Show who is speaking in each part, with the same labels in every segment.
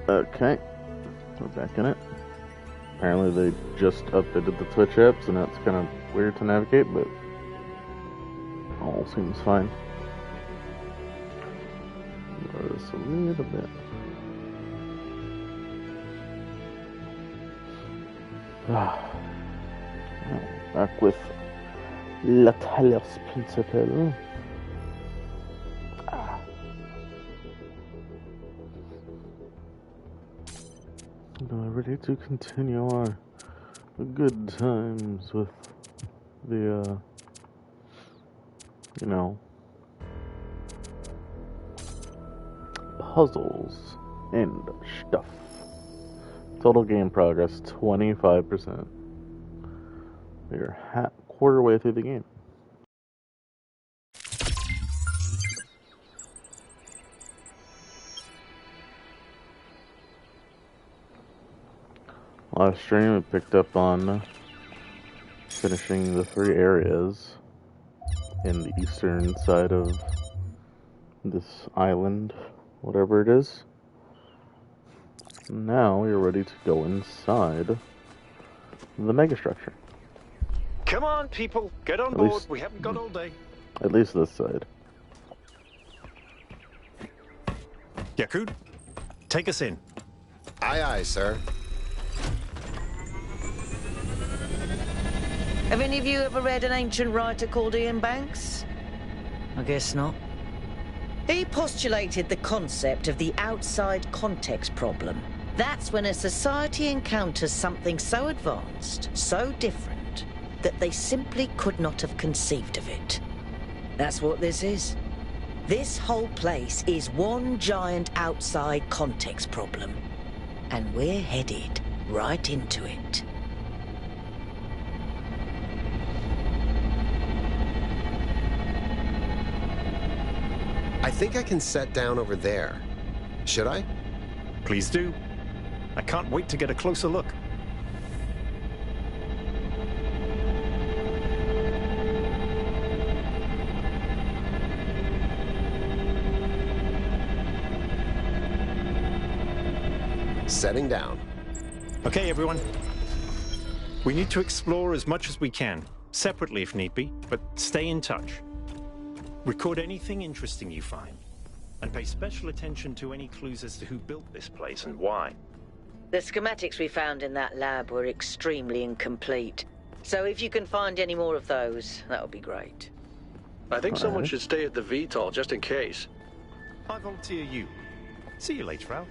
Speaker 1: Okay, we're back in it. Apparently they just updated the Twitch app, so now it's kind of weird to navigate, but all seems fine. Lower this a little bit. Back with La Talos Principal. Ready to continue our good times with the, puzzles and stuff. Total game progress, 25%. We're quarter way through the game. Last stream, we picked up on finishing the 3 areas in the eastern side of this island, whatever it is. Now we are ready to go inside the megastructure.
Speaker 2: Come on, people, get on board. We haven't got all day.
Speaker 1: At least this side.
Speaker 2: Yakut, take us in.
Speaker 3: Aye, aye, sir.
Speaker 4: Have any of you ever read an ancient writer called Ian Banks? I guess not. He postulated the concept of the outside context problem. That's when a society encounters something so advanced, so different, that they simply could not have conceived of it. That's what this is. This whole place is one giant outside context problem. And we're headed right into it.
Speaker 3: I think I can set down over there. Should I?
Speaker 2: Please do. I can't wait to get a closer look.
Speaker 3: Setting down.
Speaker 2: Okay, everyone. We need to explore as much as we can, separately if need be, but stay in touch. Record anything interesting you find, and pay special attention to any clues as to who built this place and why.
Speaker 4: The schematics we found in that lab were extremely incomplete. So if you can find any more of those, that would be great.
Speaker 5: I think someone should stay at the VTOL just in case.
Speaker 2: I volunteer you. See you later, Al.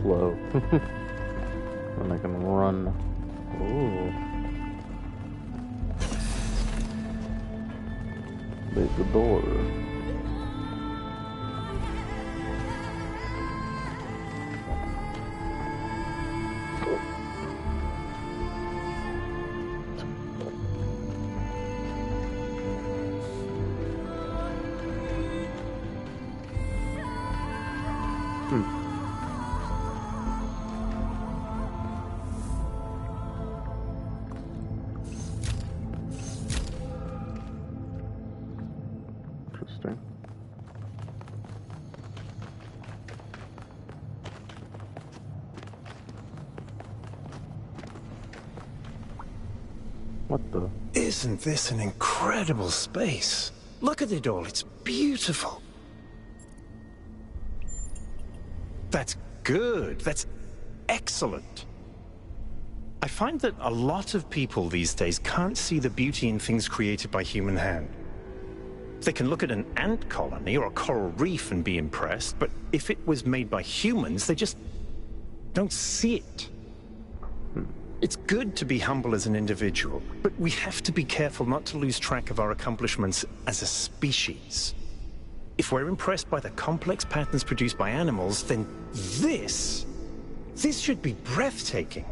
Speaker 1: Slow. And I can run. Ooh. There's the door. What the?
Speaker 2: Isn't this an incredible space? Look at it all, it's beautiful. That's good, that's excellent. I find that a lot of people these days can't see the beauty in things created by human hand. They can look at an ant colony or a coral reef and be impressed, but if it was made by humans, they just don't see it. It's good to be humble as an individual, but we have to be careful not to lose track of our accomplishments as a species. If we're impressed by the complex patterns produced by animals, then this should be breathtaking.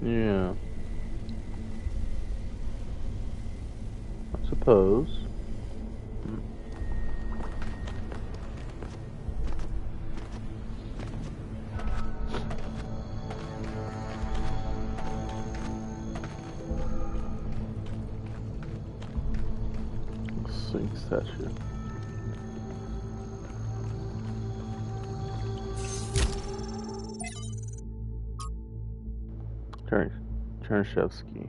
Speaker 1: Yeah. suppose. Sink statue. Chernyshevsky.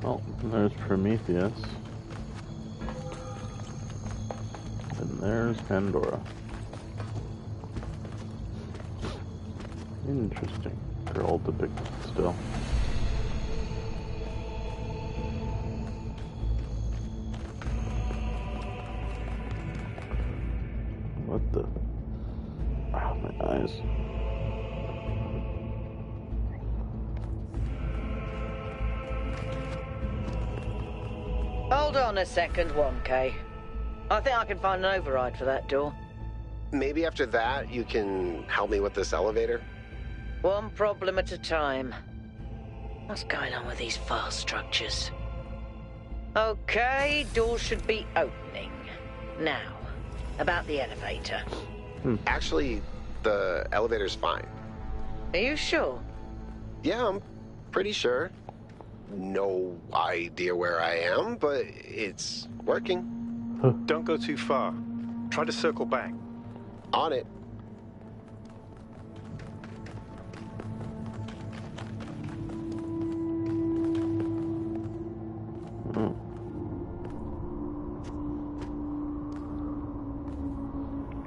Speaker 1: Oh, there's Prometheus. And there's Pandora. Interesting. They're all depicted still. What the? Ah, my eyes.
Speaker 4: Hold on a second, 1K. I think I can find an override for that door.
Speaker 3: Maybe after that, you can help me with this elevator?
Speaker 4: One problem at a time. What's going on with these fast structures? Okay, door should be opening. Now, about the elevator.
Speaker 3: Actually, the elevator's fine.
Speaker 4: Are you sure?
Speaker 3: Yeah, I'm pretty sure. No idea where I am, but it's working.
Speaker 2: Don't go too far. Try to circle back.
Speaker 3: On it.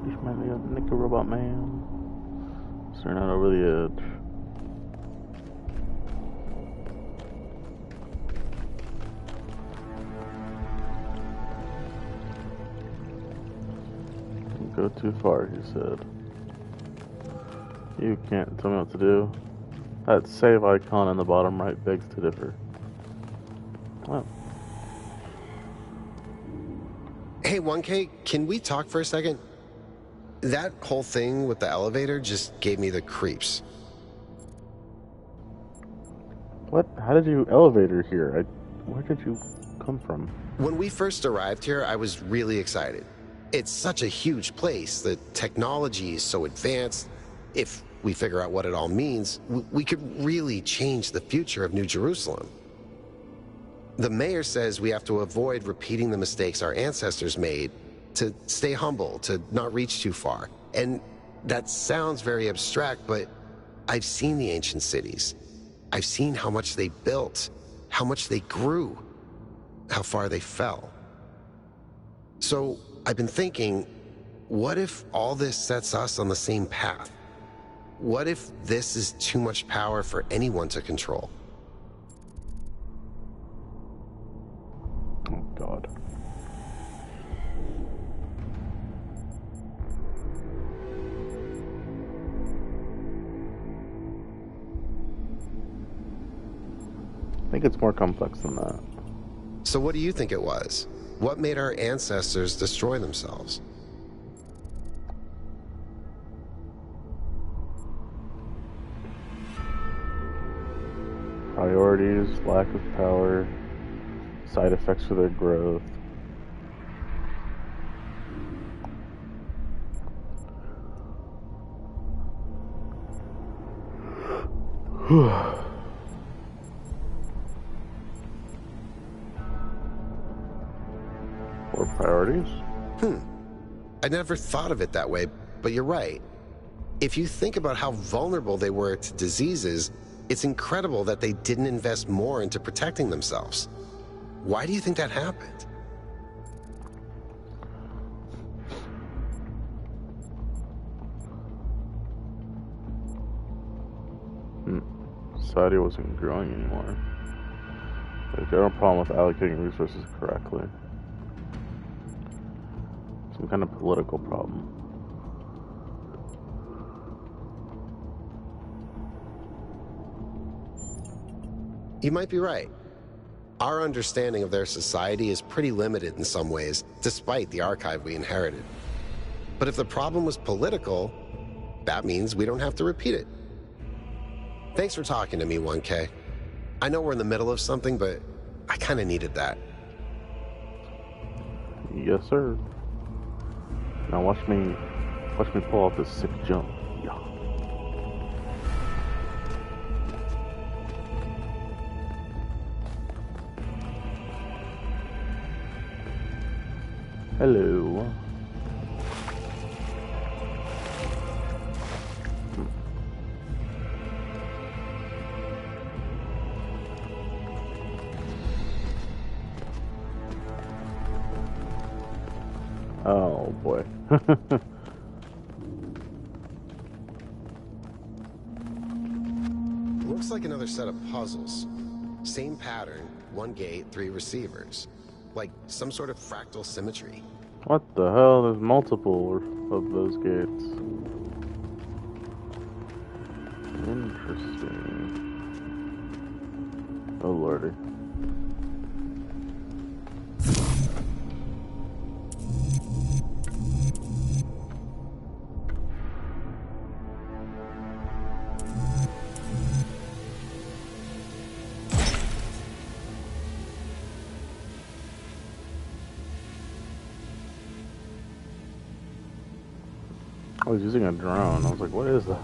Speaker 1: Just might be a Nickel Robot Man. Staring out over the edge. Don't go too far, he said. You can't tell me what to do. That save icon in the bottom right begs to differ. Well.
Speaker 3: Hey, 1K, can we talk for a second? That whole thing with the elevator just gave me the creeps.
Speaker 1: What? How did you elevator here? Where did you come from?
Speaker 3: When we first arrived here, I was really excited. It's such a huge place. The technology is so advanced. If we figure out what it all means, we could really change the future of New Jerusalem. The mayor says we have to avoid repeating the mistakes our ancestors made, to stay humble, to not reach too far. And that sounds very abstract, but I've seen the ancient cities. I've seen how much they built, how much they grew, how far they fell. So I've been thinking, what if all this sets us on the same path? What if this is too much power for anyone to control?
Speaker 1: Oh, God. I think it's more complex than that.
Speaker 3: So what do you think it was? What made our ancestors destroy themselves?
Speaker 1: Priorities, lack of power, side effects for their growth. Or priorities?
Speaker 3: I never thought of it that way, but you're right. If you think about how vulnerable they were to diseases, it's incredible that they didn't invest more into protecting themselves. Why do you think that happened?
Speaker 1: Society wasn't growing anymore. There's a general problem with allocating resources correctly. Some kind of political problem.
Speaker 3: You might be right. Our understanding of their society is pretty limited in some ways, despite the archive we inherited. But if the problem was political, that means we don't have to repeat it. Thanks for talking to me, 1K. I know we're in the middle of something, but I kind of needed that.
Speaker 1: Yes, sir. Now watch me pull off this sick jump. Yeah. Hello. Oh boy.
Speaker 3: Looks like another set of puzzles. Same pattern, 1 gate, 3 receivers. Like some sort of fractal symmetry.
Speaker 1: What the hell? There's multiple of those gates. Interesting. Oh lordy. I was using a drone. I was like, what is that?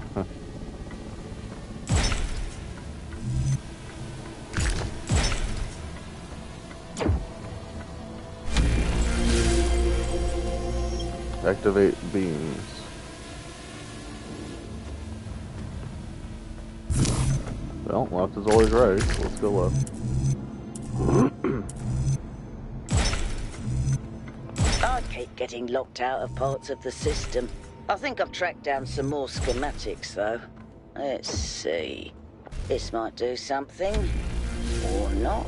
Speaker 1: Activate beams. Well, left is always right. So let's go left.
Speaker 4: I keep getting locked out of parts of the system. I think I've tracked down some more schematics, though. Let's see. This might do something. Or not.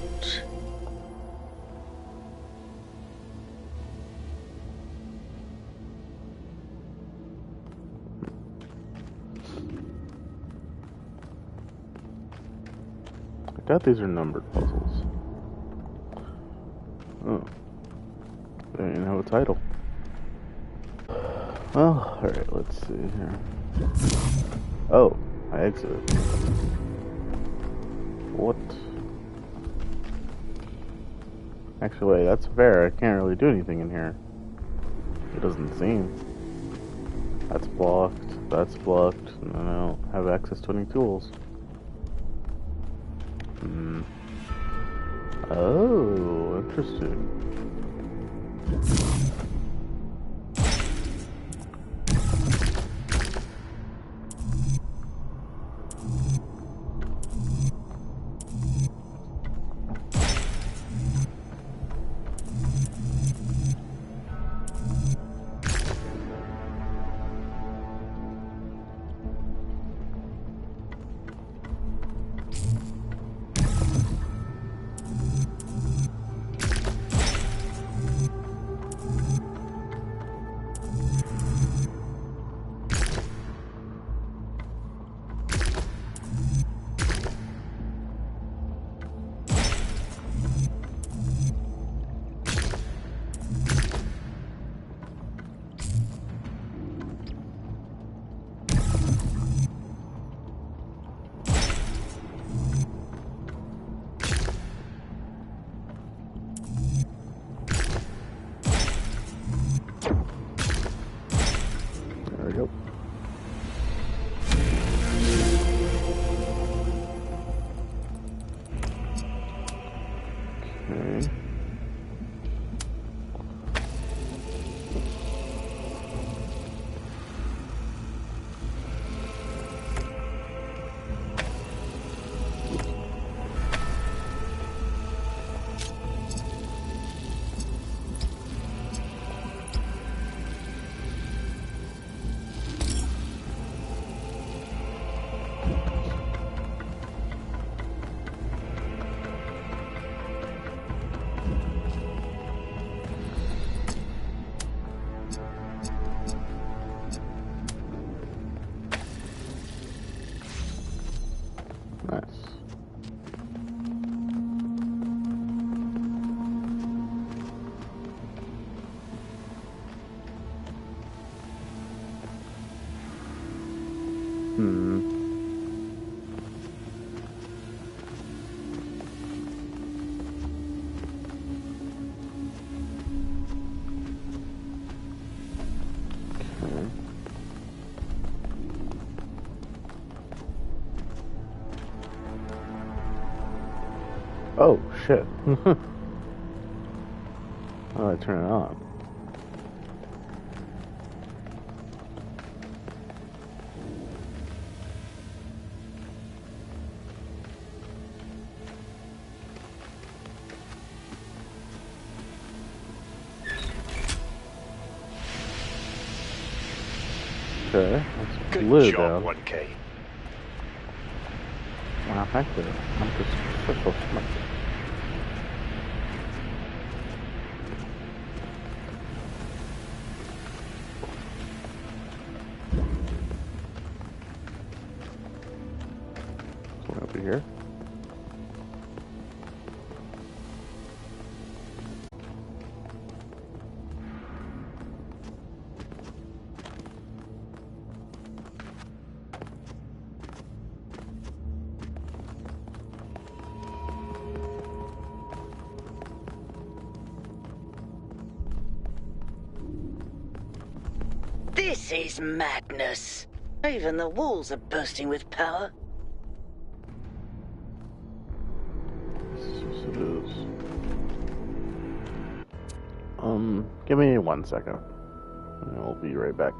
Speaker 1: I doubt these are numbered puzzles. Oh. They don't even have a title. Well, alright, let's see here. Oh, I exited. What? Actually, wait, that's fair. I can't really do anything in here. It doesn't seem. That's blocked. That's blocked. And I don't have access to any tools. Hmm. Oh, interesting. Oh, shit. Oh, I turn it on. Okay, let's
Speaker 2: Good
Speaker 1: glue
Speaker 2: job,
Speaker 1: down.
Speaker 2: 1K.
Speaker 1: Wow, thank you. I'm just so smart. One over here.
Speaker 4: This is madness. Even the walls are bursting with power.
Speaker 1: Yes, it is. Give me 1 second. I'll be right back.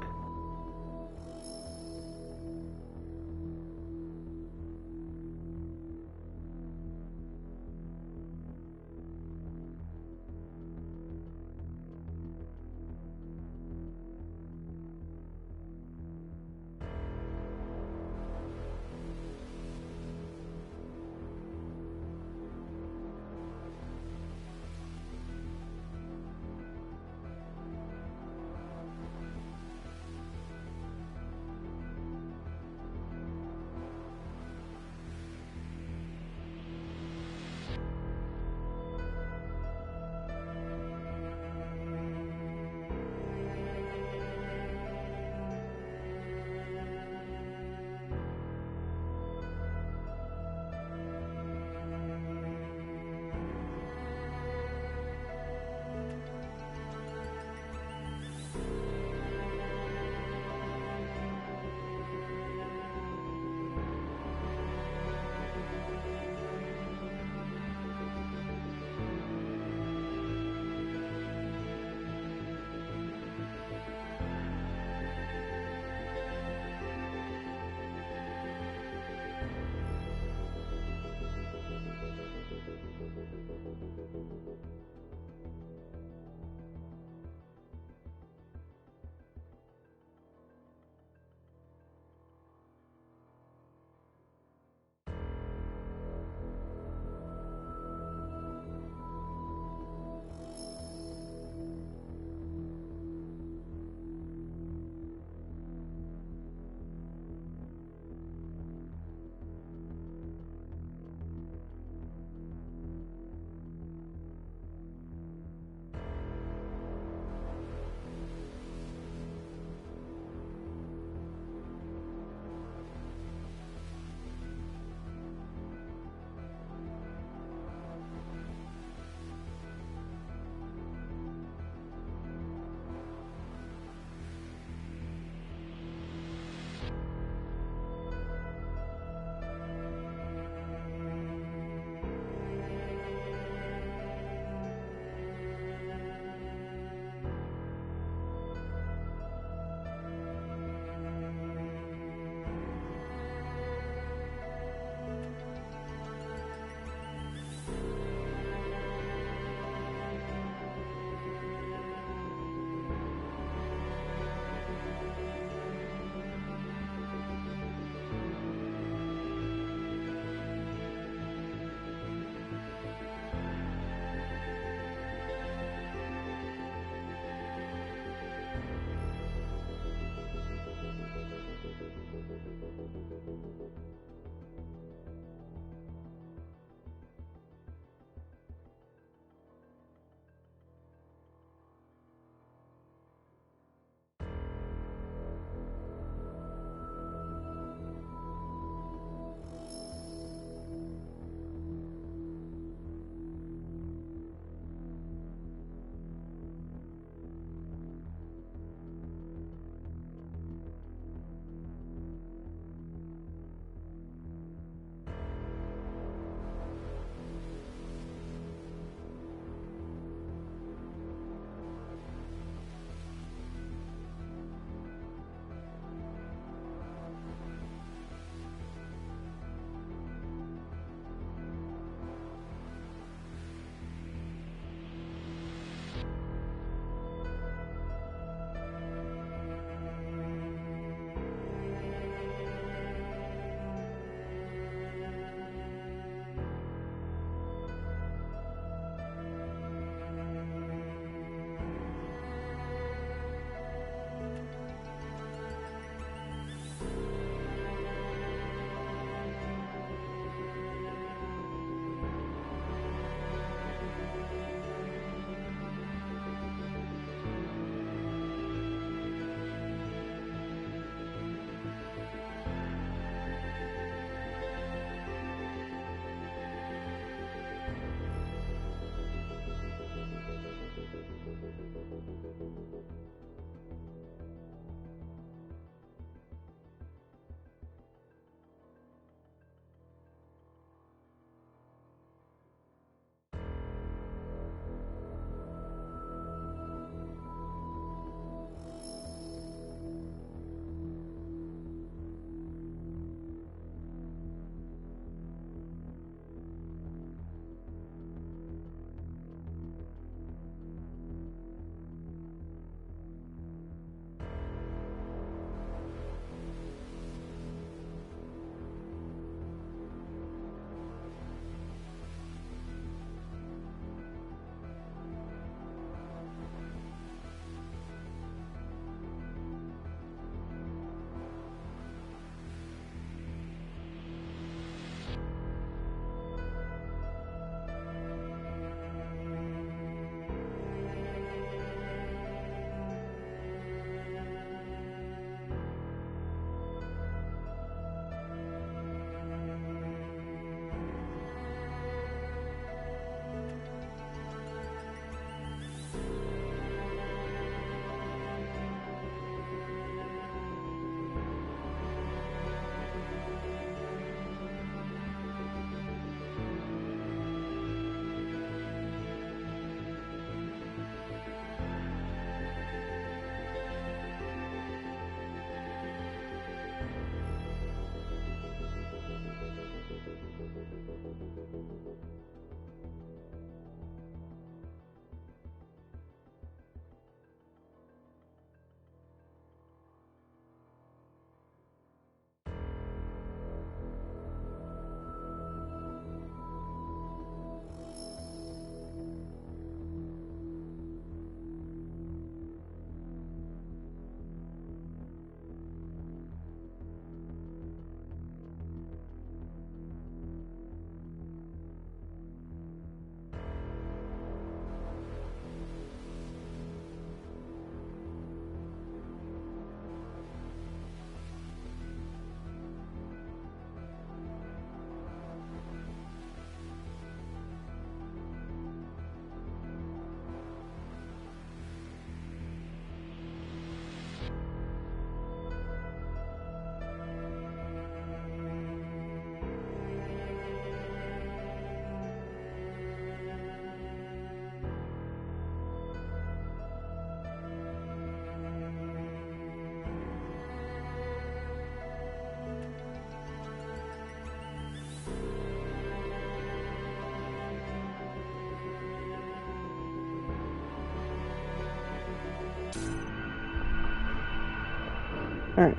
Speaker 1: Alright.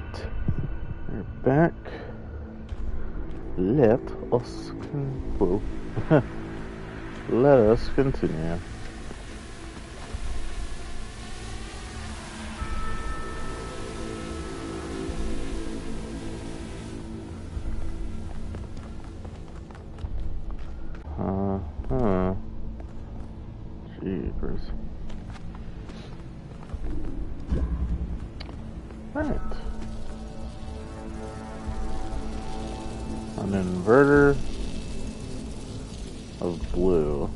Speaker 1: We're back. Let us let us continue. Jeepers. Alright. An inverter of blue.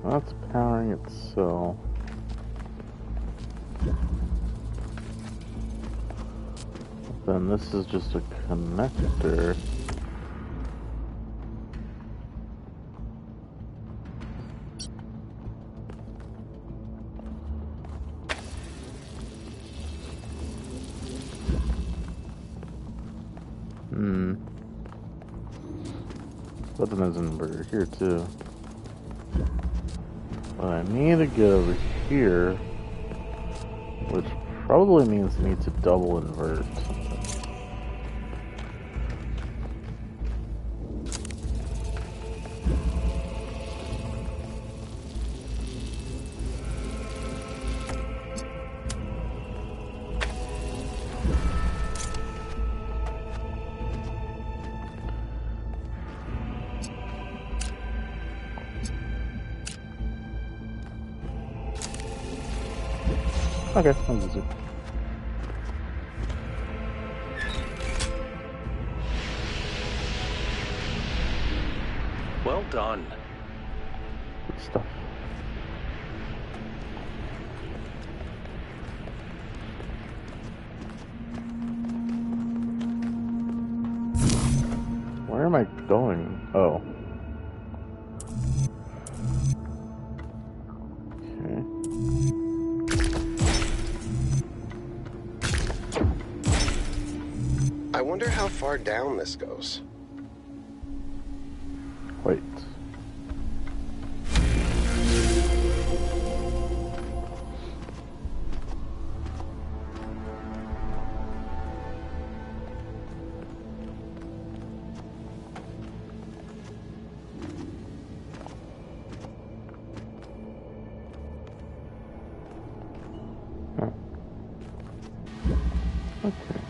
Speaker 1: That's powering itself. Then this is just a connector. But then there's an inverter here too. But I need to get over here, which probably means I need to double invert. Okay, I'll use it.
Speaker 5: Well done.
Speaker 1: Good stuff. Where am I going? Oh. Okay.
Speaker 3: I wonder how far down this goes.
Speaker 1: Wait. Huh. Okay.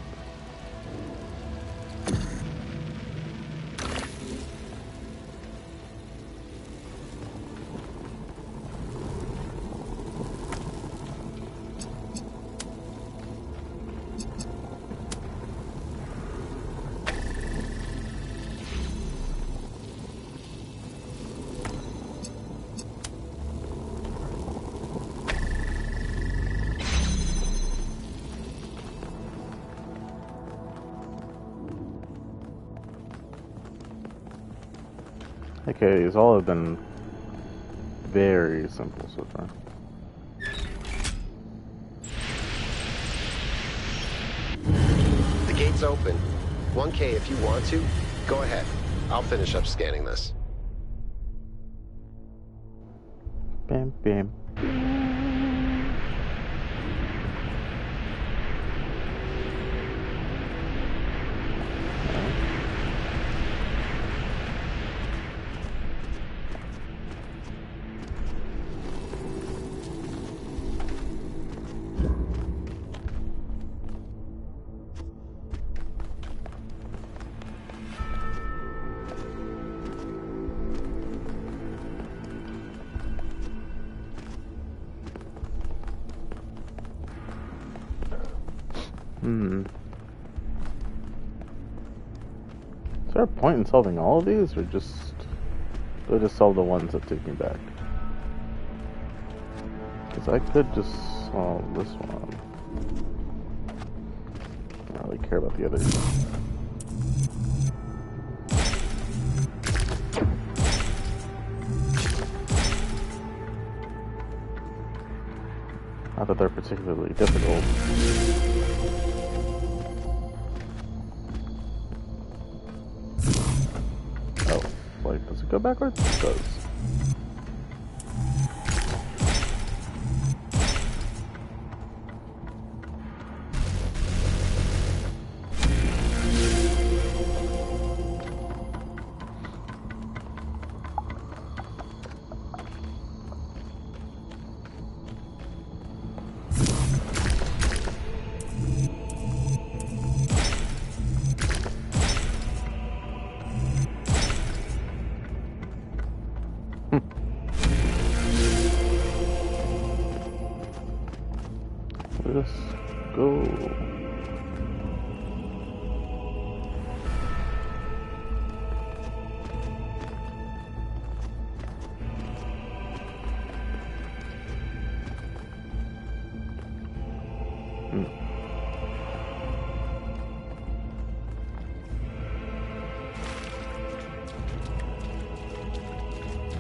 Speaker 1: Okay, these all have been very simple so far.
Speaker 3: The gate's open. 1K if you want to. Go ahead. I'll finish up scanning this.
Speaker 1: Bam, bam. Is there a point in solving all of these, or do I just solve the ones that take me back? Because I could just solve this one. I don't really care about the others. Not that they're particularly difficult. Oh, like, does it go back? backwards? It does. Let's go.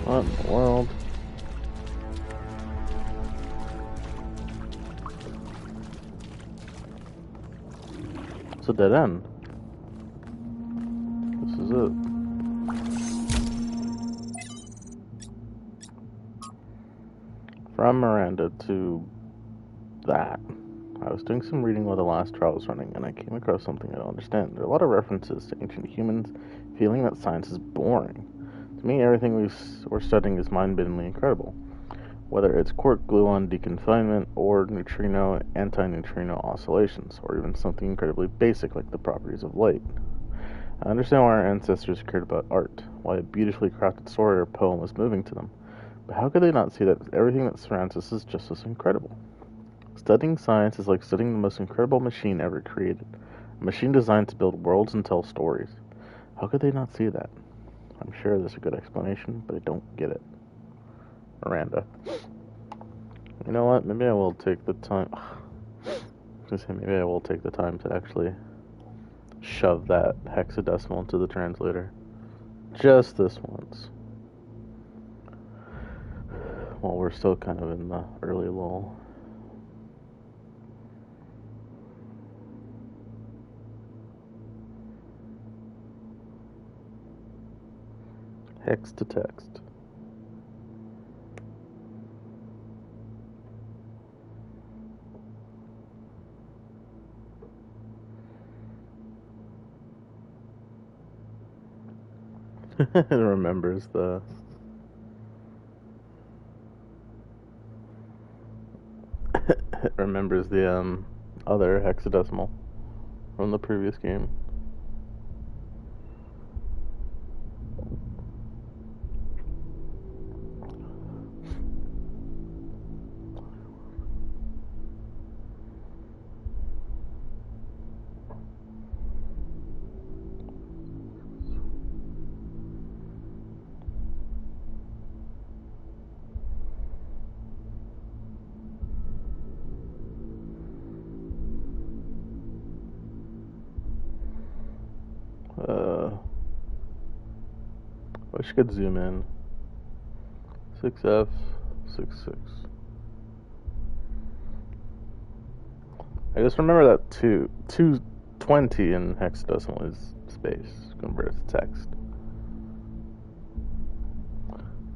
Speaker 1: What in the world? It's a dead end. This is it. From Miranda to that. I was doing some reading while the last trial was running, and I came across something I don't understand. There are a lot of references to ancient humans feeling that science is boring. To me, everything we're studying is mind-bendingly incredible. Whether it's quark gluon deconfinement, or neutrino antineutrino oscillations, or even something incredibly basic like the properties of light. I understand why our ancestors cared about art, why a beautifully crafted story or poem was moving to them, but how could they not see that everything that surrounds us is just as incredible? Studying science is like studying the most incredible machine ever created, a machine designed to build worlds and tell stories. How could they not see that? I'm sure there's a good explanation, but I don't get it. Miranda. You know what? Maybe I will take the time. Maybe I will take the time to actually shove that hexadecimal into the translator. Just this once. While we're still kind of in the early lull. Hex to text. It remembers the it remembers the other hexadecimal from the previous game. Wish I could zoom in. 6F 66. I just remember that 220 in hexadecimal is space converted to text.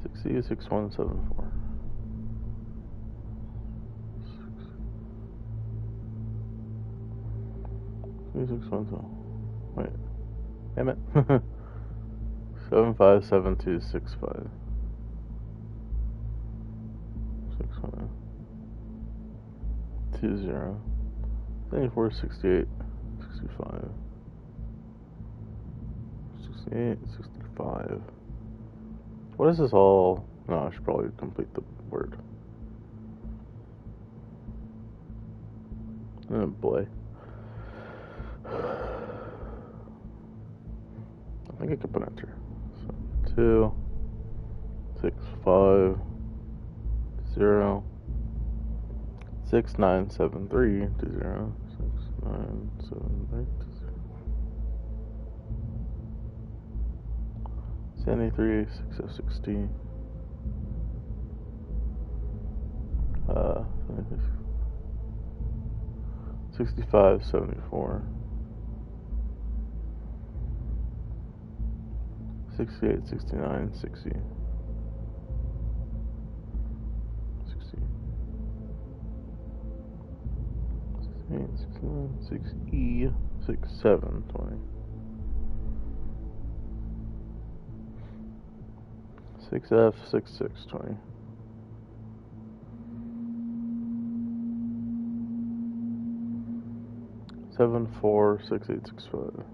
Speaker 1: 6E 6174. 661. Wait. Damn it. 757265. 61. 20. 74, 68, 65. 68, 65. What is this all? No, I should probably complete the word. Oh boy. I think I could put enter. So 2, 6, 5, 0, 6, 9, 7, 3, 2, 0, 6, 9, 7, 3, 2, 0. 73, 6, 60. 65, 74. 68, 69, 60. 60. 68, 69, 6E, 67, 20. 6F, 66, 20. 7, 4, 6, 8, 6, 5.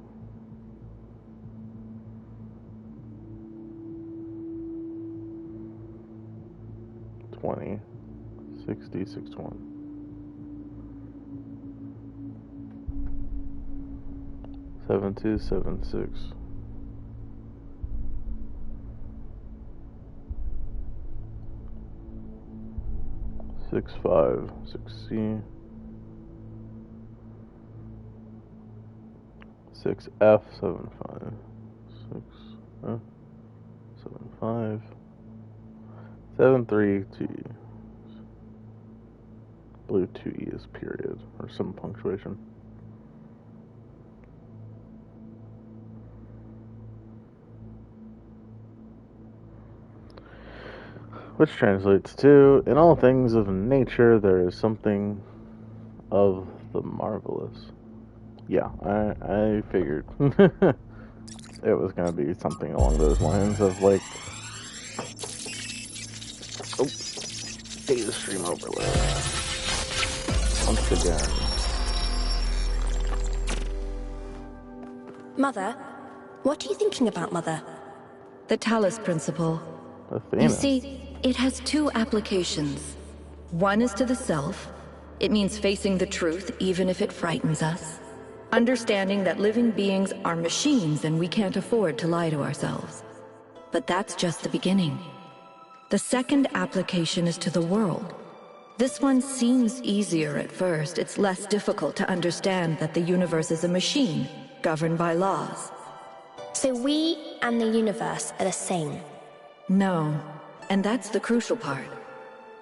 Speaker 1: 20, 60, 61. 7, 2, 7, 6. 6, 5, 6C. 6F, 7, 5. 6F, 7, 5. 7, 3, 2E. Blue 2E is period, or some punctuation. Which translates to, in all things of nature, there is something of the marvelous. Yeah, I figured it was going to be something along those lines of, like, oh, data stream overload. Once again.
Speaker 6: Mother, what are you thinking about, Mother?
Speaker 7: The Talos principle.
Speaker 1: Athena.
Speaker 7: You see, it has two applications. One is to the self. It means facing the truth even if it frightens us. Understanding that living beings are machines and we can't afford to lie to ourselves. But that's just the beginning. The second application is to the world. This one seems easier at first. It's less difficult to understand that the universe is a machine, governed by laws.
Speaker 6: So we and the universe are the same?
Speaker 7: No, and that's the crucial part.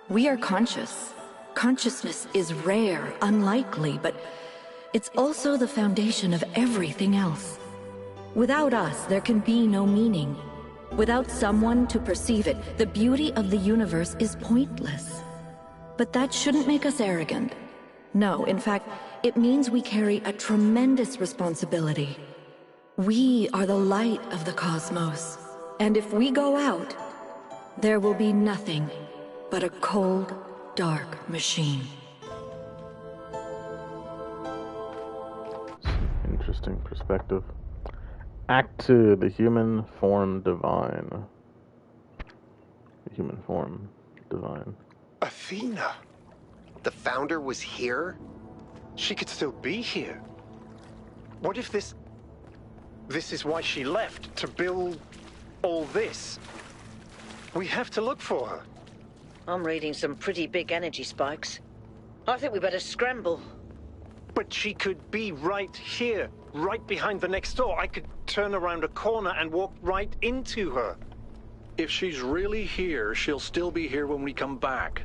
Speaker 7: We are conscious. Consciousness is rare, unlikely, but it's also the foundation of everything else. Without us, there can be no meaning. Without someone to perceive it, the beauty of the universe is pointless. But that shouldn't make us arrogant. No, in fact, it means we carry a tremendous responsibility. We are the light of the cosmos. And if we go out, there will be nothing but a cold, dark machine.
Speaker 1: Interesting perspective. Act 2, the human form divine. The human form divine.
Speaker 2: Athena.
Speaker 3: The founder was here?
Speaker 2: She could still be here. What if this is why she left, to build all this? We have to look for her.
Speaker 4: I'm reading some pretty big energy spikes. I think we better scramble.
Speaker 2: But she could be right here, right behind the next door. I could turn around a corner and walk right into her.
Speaker 5: If she's really here, she'll still be here when we come back.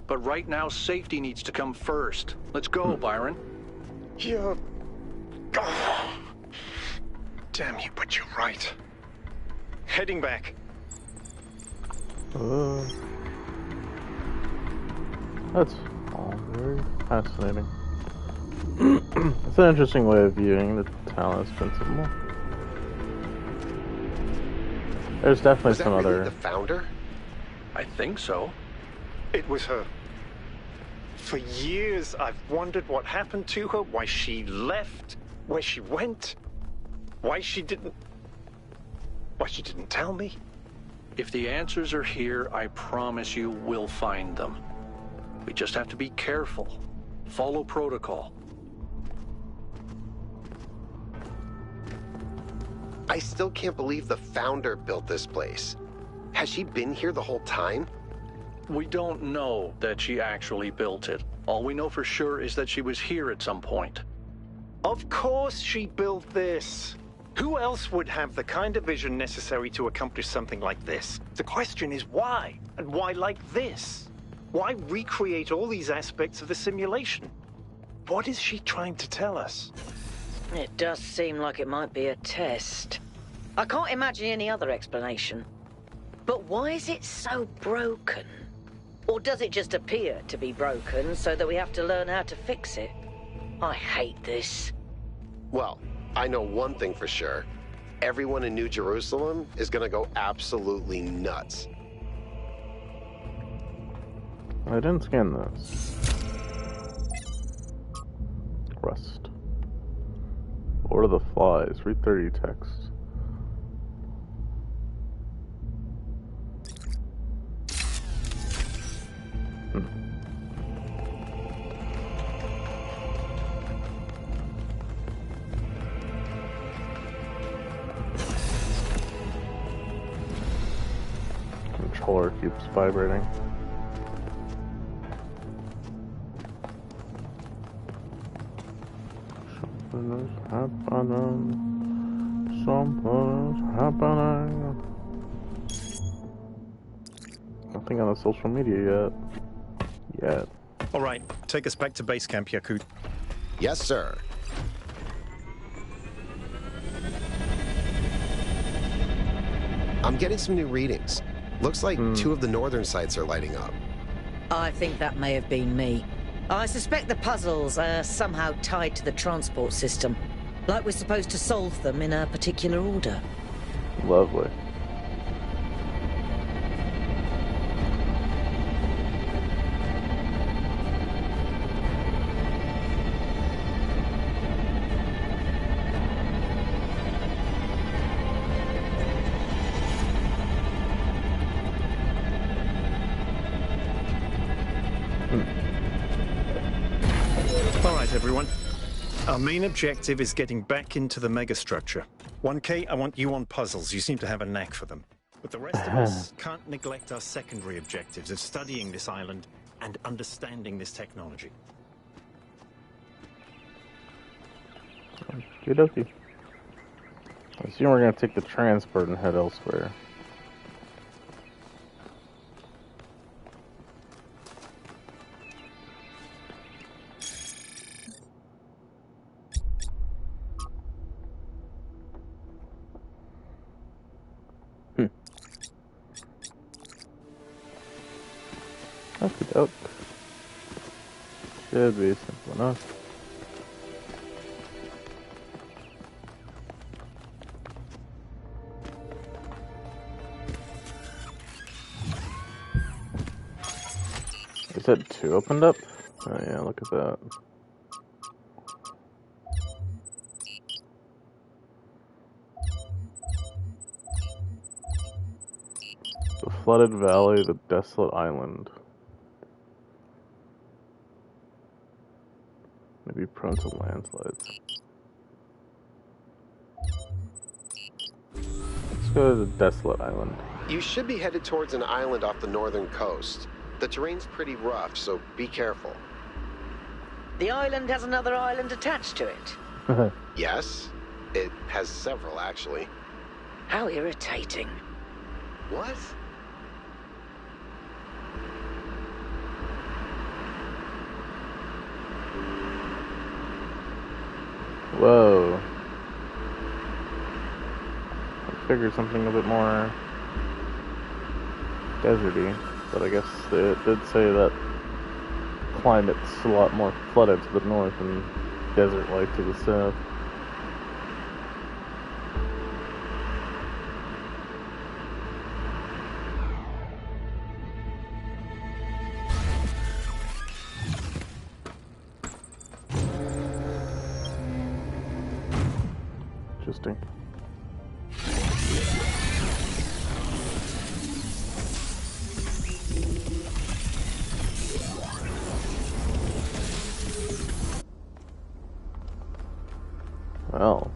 Speaker 5: But right now, safety needs to come first. Let's go, Byron.
Speaker 2: You're... Oh. Damn you, but you're right. Heading back.
Speaker 1: That's all very fascinating. It's an interesting way of viewing the Talos principle. There's definitely some
Speaker 3: really
Speaker 1: other...
Speaker 3: the founder?
Speaker 5: I think so.
Speaker 2: It was her. For years, I've wondered what happened to her, why she left, where she went, why she didn't tell me.
Speaker 5: If the answers are here, I promise you we'll find them. We just have to be careful. Follow protocol.
Speaker 3: I still can't believe the founder built this place. Has she been here the whole time?
Speaker 5: We don't know that she actually built it. All we know for sure is that she was here at some point.
Speaker 2: Of course she built this. Who else would have the kind of vision necessary to accomplish something like this? The question is why? And why like this? Why recreate all these aspects of the simulation? What is she trying to tell us?
Speaker 4: It does seem like it might be a test. I can't imagine any other explanation. But why is it so broken? Or does it just appear to be broken so that we have to learn how to fix it? I hate this.
Speaker 3: Well, I know one thing for sure. Everyone in New Jerusalem is gonna go absolutely nuts.
Speaker 1: I didn't scan this. Rust. Lord of the Flies. Read 30 text. Controller keeps vibrating. Something is happening. Something's happening. Nothing on the social media yet.
Speaker 2: All right, take us back to base camp, Yakut.
Speaker 3: Yes, sir. I'm getting some new readings. Looks like 2 of the northern sites are lighting up.
Speaker 4: I think that may have been me. I suspect the puzzles are somehow tied to the transport system. Like we're supposed to solve them in a particular order.
Speaker 1: Lovely.
Speaker 2: All right, everyone. Our main objective is getting back into the megastructure. 1K, I want you on puzzles. You seem to have a knack for them. But the rest of us can't neglect our secondary objectives of studying this island and understanding this technology.
Speaker 1: Okie dokie. I assume we're gonna take the transport and head elsewhere. Okie doke. Should be simple enough. Is that 2 opened up? Oh yeah, look at that. The flooded valley, the desolate island. Maybe prone to landslides. Let's go to the desolate island.
Speaker 3: You should be headed towards an island off the northern coast. The terrain's pretty rough, so be careful.
Speaker 4: The island has another island attached to it.
Speaker 3: Yes, it has several, actually.
Speaker 4: How irritating.
Speaker 3: What?
Speaker 1: Whoa. I figured something a bit more deserty, but I guess it did say that climate's a lot more flooded to the north and desert-like to the south. Interesting. Well,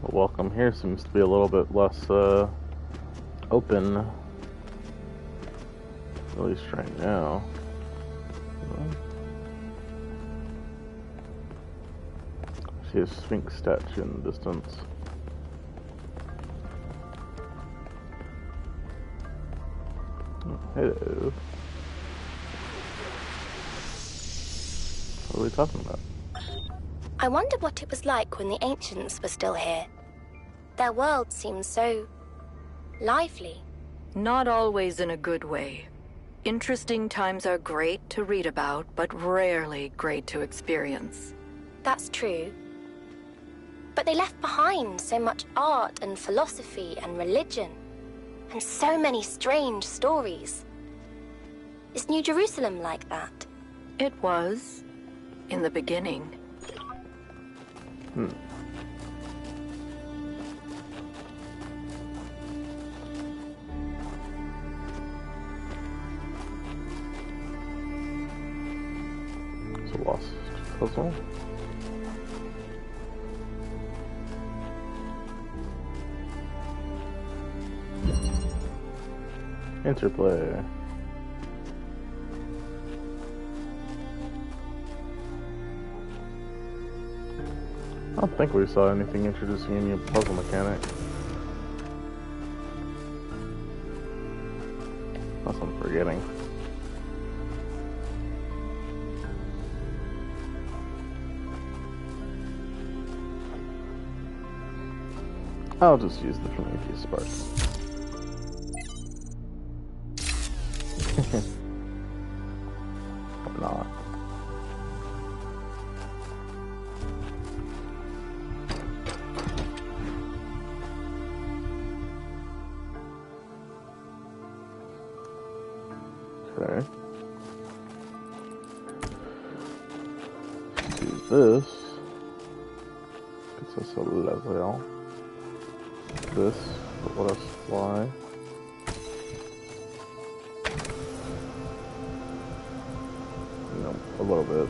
Speaker 1: the welcome here seems to be a little bit less open, at least right now. I see a Sphinx statue in the distance. Oh, hello. What are we talking about?
Speaker 6: I wonder what it was like when the ancients were still here. Their world seems so lively.
Speaker 7: Not always in a good way. Interesting times are great to read about, but rarely great to experience.
Speaker 6: That's true. But they left behind so much art and philosophy and religion, and so many strange stories. Is New Jerusalem like that?
Speaker 7: It was, in the beginning.
Speaker 1: It's a lost puzzle. Interplay. I don't think we saw anything introducing a new puzzle mechanic. Unless I'm forgetting. I'll just use the Prometheus spark. Or not. Okay. Do this. Gets us a level. This will let us fly. No, a little bit.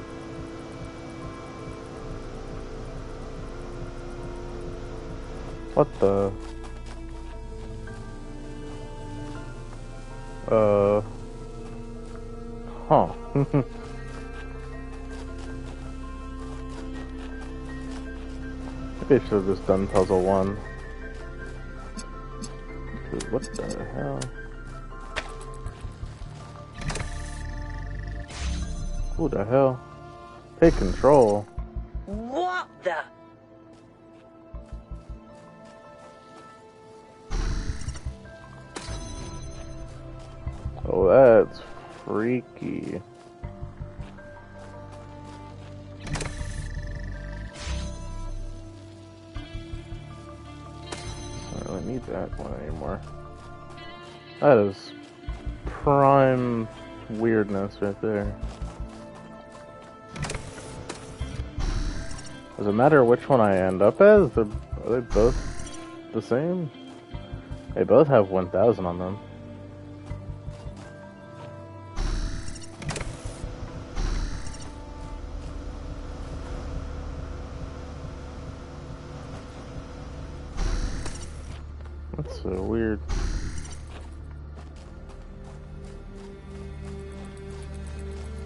Speaker 1: What the? Huh. Maybe I should have just done puzzle 1. What the hell? Who the hell? Take control.
Speaker 4: What the?
Speaker 1: Oh, that's freaky. I don't really need that one anymore. That is prime weirdness right there. Does it matter which one I end up as? Are they both the same? They both have 1,000 on them. That's so weird.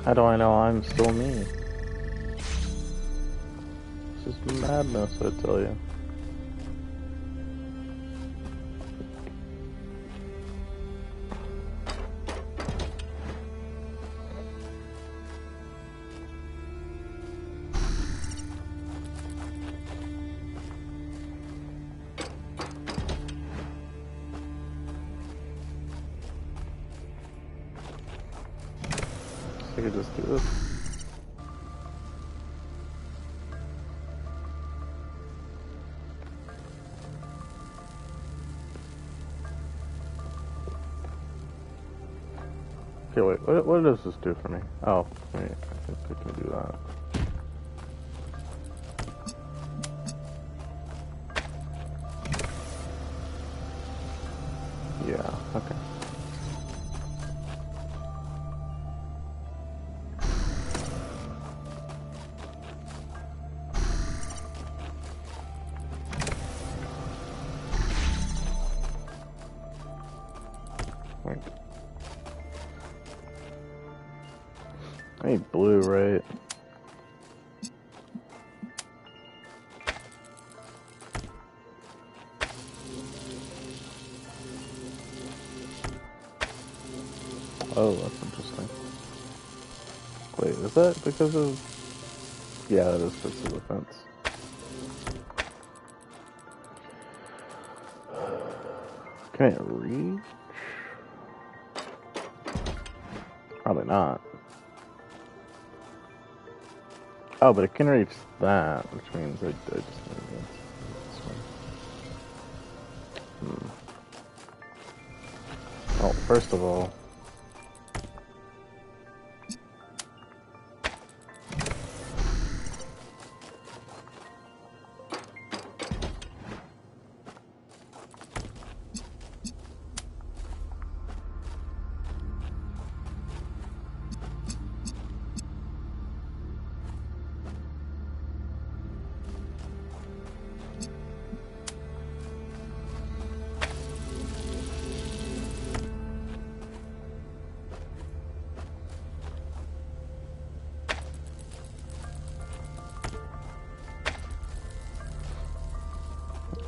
Speaker 1: How do I know I'm still me? This is madness, I tell you. I could just do this. Okay, wait, what does this do for me? Oh, wait, I think I can do that. Yeah, okay. I need blue, right? Oh, that's interesting. Wait, is that because of Yeah, that is physical defense. Can it reach? Probably not. Oh, but it can reach that, which means I just need this one. Well, first of all,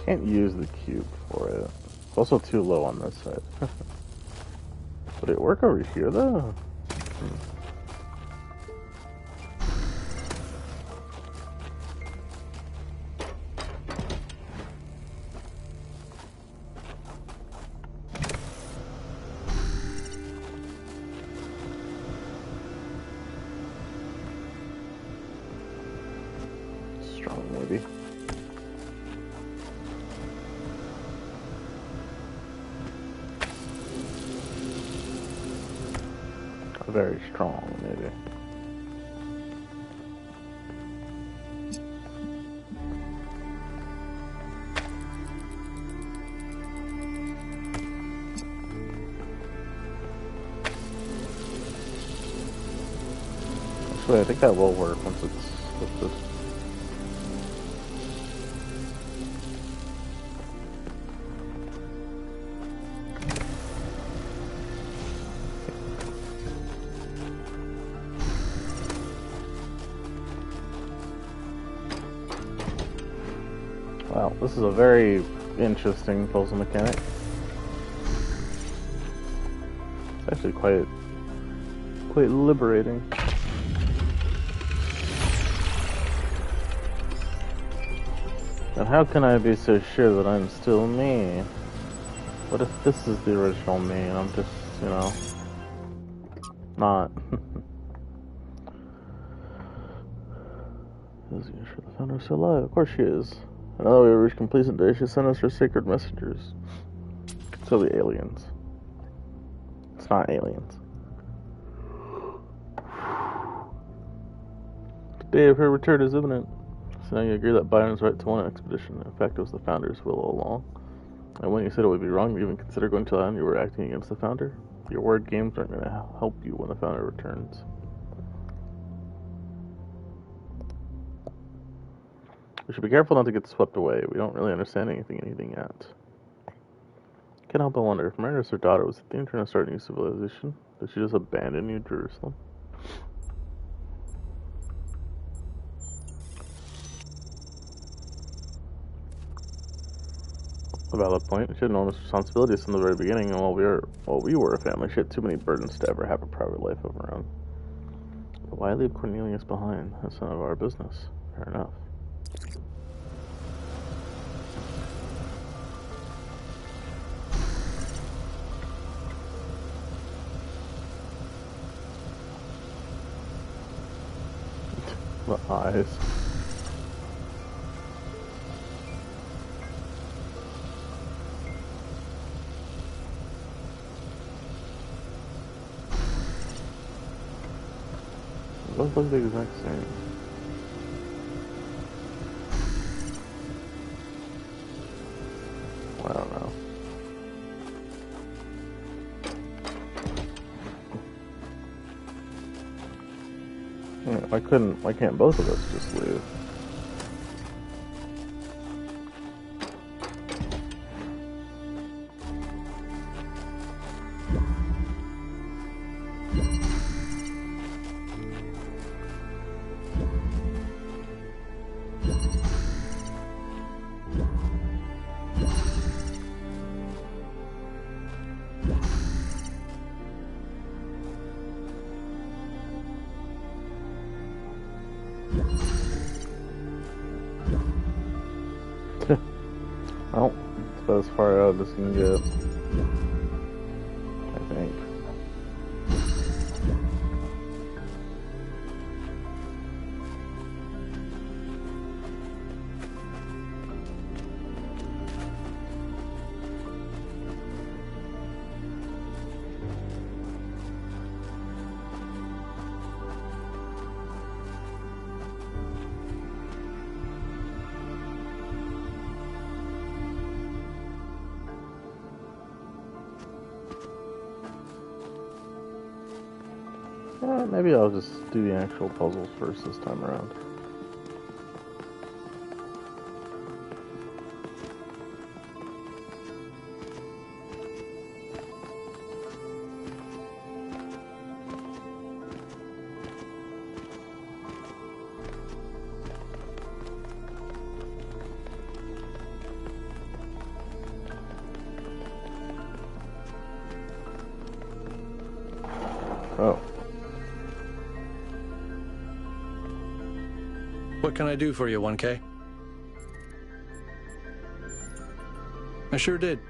Speaker 1: can't use the cube for it. It's also too low on this side. Would it work over here though? Strong, maybe. Very strong, maybe. Actually, I think that will work once it's lifted. Wow, this is a very interesting puzzle mechanic. It's actually quite liberating. And how can I be so sure that I'm still me? What if this is the original me and I'm just, you know, not? Is you sure the founder's still alive? Of course she is. And now that we have reached complacent day, she sent us her sacred messengers. So the aliens. It's not aliens. The day of her return is imminent. So now you agree that Byron's right to one expedition. In fact, it was the founder's will all along. And when you said it would be wrong to even consider going to land, you were acting against the founder. Your word games aren't going to help you when the founder returns. We should be careful not to get swept away. We don't really understand anything yet. Can't help but wonder if Marinus, her daughter, was trying to start a new civilization. Did she just abandon New Jerusalem? A valid point. She had enormous responsibilities from the very beginning, and while we were a family, she had too many burdens to ever have a private life of her own. But why leave Cornelius behind? That's none of our business. Fair enough. The eyes. Both look the exact same. I don't know. Why can't both of us just leave? Oh, it's about as far out as it can get, I think. Maybe I'll just do the actual puzzles first this time around. Oh.
Speaker 5: What can I do for you, 1K? I sure did.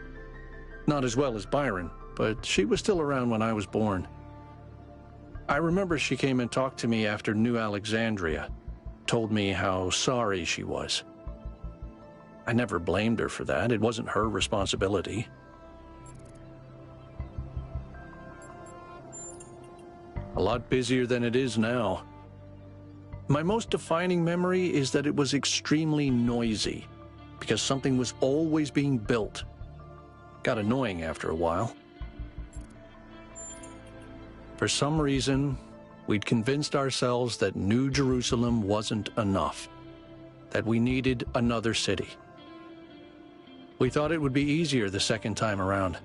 Speaker 5: Not as well as Byron, but she was still around when I was born. I remember she came and talked to me after New Alexandria, told me how sorry she was. I never blamed her for that. It wasn't her responsibility. A lot busier than it is now. My most defining memory is that it was extremely noisy, because something was always being built. Got annoying after a while. For some reason, we'd convinced ourselves that New Jerusalem wasn't enough, that we needed another city. We thought it would be easier the second time around.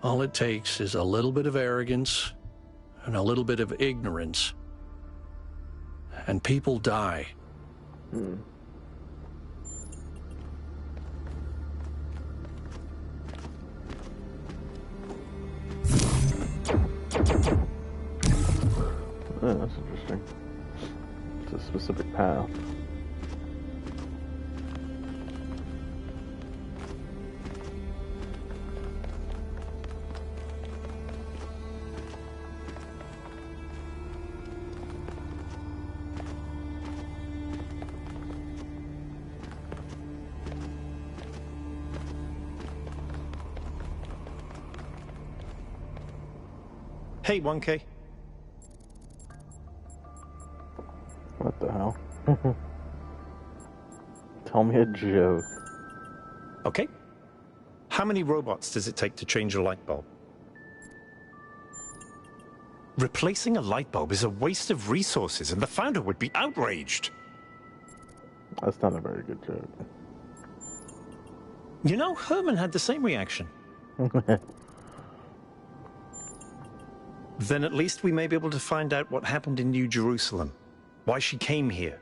Speaker 5: All it takes is a little bit of arrogance and a little bit of ignorance, and people die.
Speaker 1: Yeah, that's interesting. It's a specific path.
Speaker 2: Hey, 1K.
Speaker 1: What the hell? Tell me a joke.
Speaker 2: Okay. How many robots does it take to change a light bulb? Replacing a light bulb is a waste of resources, and the founder would be outraged.
Speaker 1: That's not a very good joke.
Speaker 2: You know, Herman had the same reaction. Then at least we may be able to find out what happened in New Jerusalem, why she came here.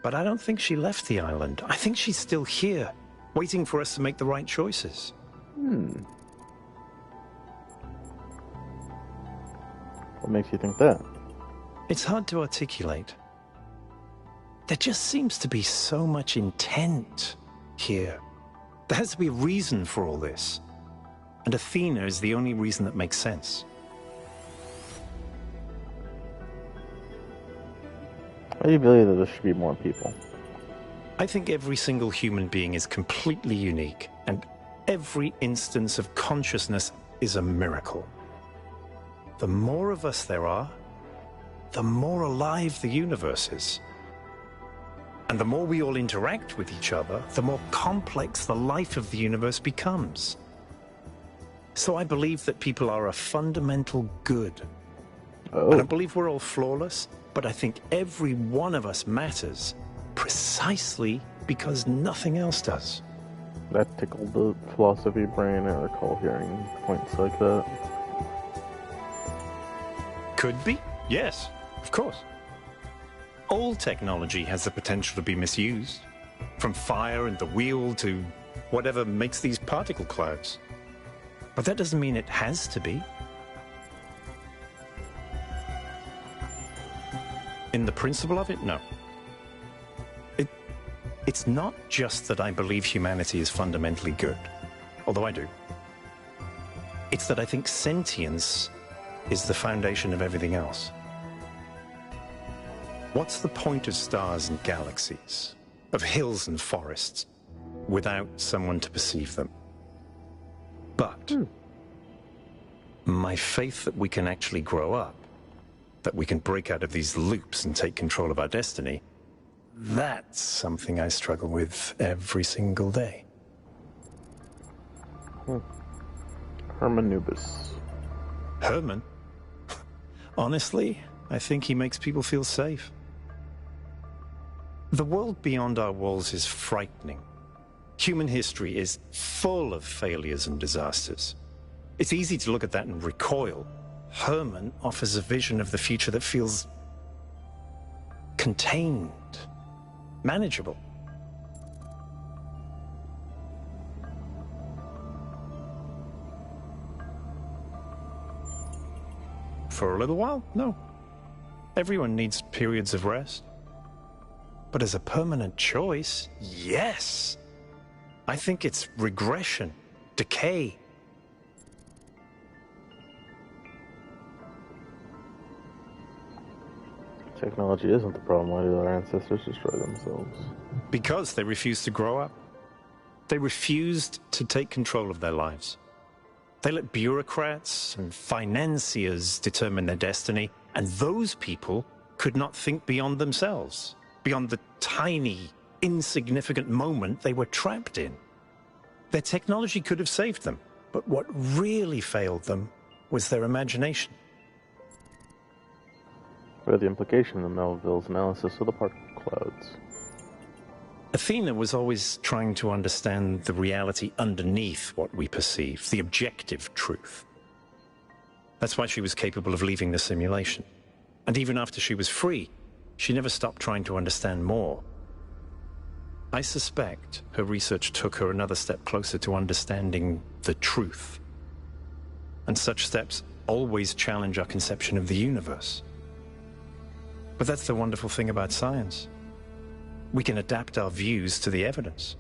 Speaker 2: But I don't think she left the island. I think she's still here, waiting for us to make the right choices.
Speaker 1: What makes you think that?
Speaker 2: It's hard to articulate. There just seems to be so much intent here. There has to be a reason for all this. And Athena is the only reason that makes sense.
Speaker 1: Why do you believe that there should be more people?
Speaker 2: I think every single human being is completely unique, and every instance of consciousness is a miracle. The more of us there are, the more alive the universe is. And the more we all interact with each other, the more complex the life of the universe becomes. So I believe that people are a fundamental good.
Speaker 1: Oh.
Speaker 2: I don't believe we're all flawless, but I think every one of us matters precisely because nothing else does.
Speaker 1: That tickled the philosophy brain. I recall hearing points like that.
Speaker 2: Could be, yes, of course. All technology has the potential to be misused, from fire and the wheel to whatever makes these particle clouds. But that doesn't mean it has to be. In the principle of it, no. It's not just that I believe humanity is fundamentally good, although I do. It's that I think sentience is the foundation of everything else. What's the point of stars and galaxies, of hills and forests, without someone to perceive them? But my faith that we can actually grow up, that we can break out of these loops and take control of our destiny, that's something I struggle with every single day.
Speaker 1: Hermanubis.
Speaker 2: Herman? Honestly, I think he makes people feel safe. The world beyond our walls is frightening. Human history is full of failures and disasters. It's easy to look at that and recoil. Herman offers a vision of the future that feels contained, manageable. For a little while, no. Everyone needs periods of rest. But as a permanent choice, yes. I think it's regression, decay.
Speaker 1: Technology isn't the problem. Why did our ancestors destroy themselves?
Speaker 2: Because they refused to grow up. They refused to take control of their lives. They let bureaucrats and financiers determine their destiny, and those people could not think beyond themselves, beyond the tiny, insignificant moment they were trapped in. Their technology could have saved them, but what really failed them was their imagination.
Speaker 1: Or the implication of Melville's analysis of the particle clouds.
Speaker 2: Athena was always trying to understand the reality underneath what we perceive, the objective truth. That's why she was capable of leaving the simulation. And even after she was free, she never stopped trying to understand more. I suspect her research took her another step closer to understanding the truth. And such steps always challenge our conception of the universe. But that's the wonderful thing about science. We can adapt our views to the evidence.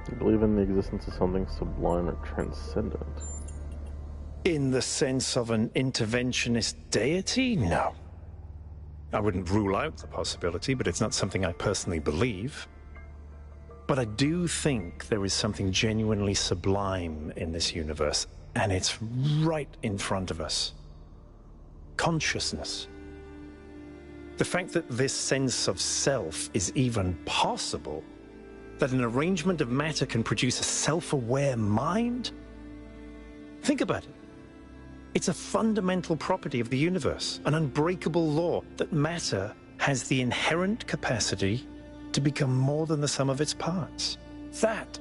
Speaker 1: You believe in the existence of something sublime or transcendent?
Speaker 2: In the sense of an interventionist deity? No. I wouldn't rule out the possibility, but it's not something I personally believe. But I do think there is something genuinely sublime in this universe, and it's right in front of us. Consciousness. The fact that this sense of self is even possible, that an arrangement of matter can produce a self-aware mind? Think about it. It's a fundamental property of the universe, an unbreakable law that matter has the inherent capacity to become more than the sum of its parts. That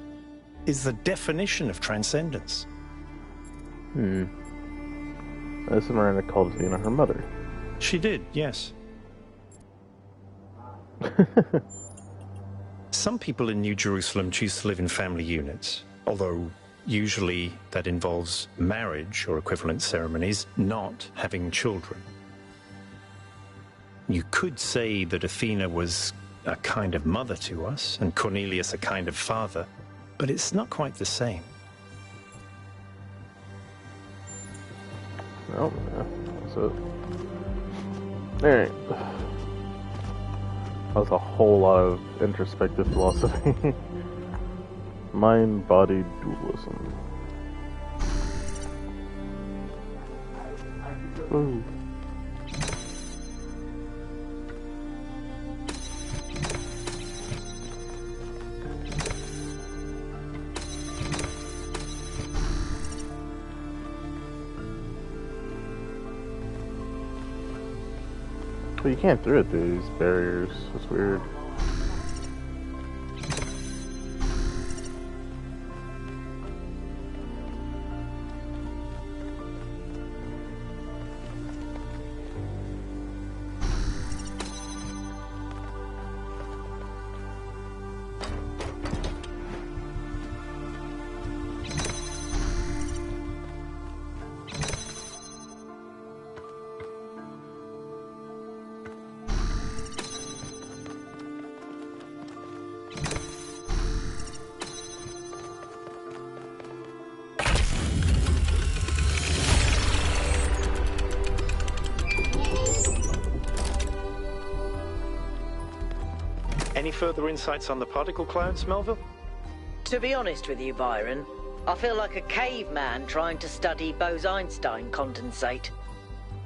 Speaker 2: is the definition of transcendence.
Speaker 1: This Miranda called Athena her mother.
Speaker 2: She did, yes. Some people in New Jerusalem choose to live in family units, although usually that involves marriage or equivalent ceremonies, not having children. You could say that Athena was a kind of mother to us, and Cornelius a kind of father, but it's not quite the same.
Speaker 1: Oh, yeah. So, alright. That was a whole lot of introspective philosophy. Mind-body dualism. Ooh. But you can't through it through these barriers. It's weird.
Speaker 2: Any further insights on the particle clouds, Melville?
Speaker 4: To be honest with you, Byron, I feel like a caveman trying to study Bose-Einstein condensate.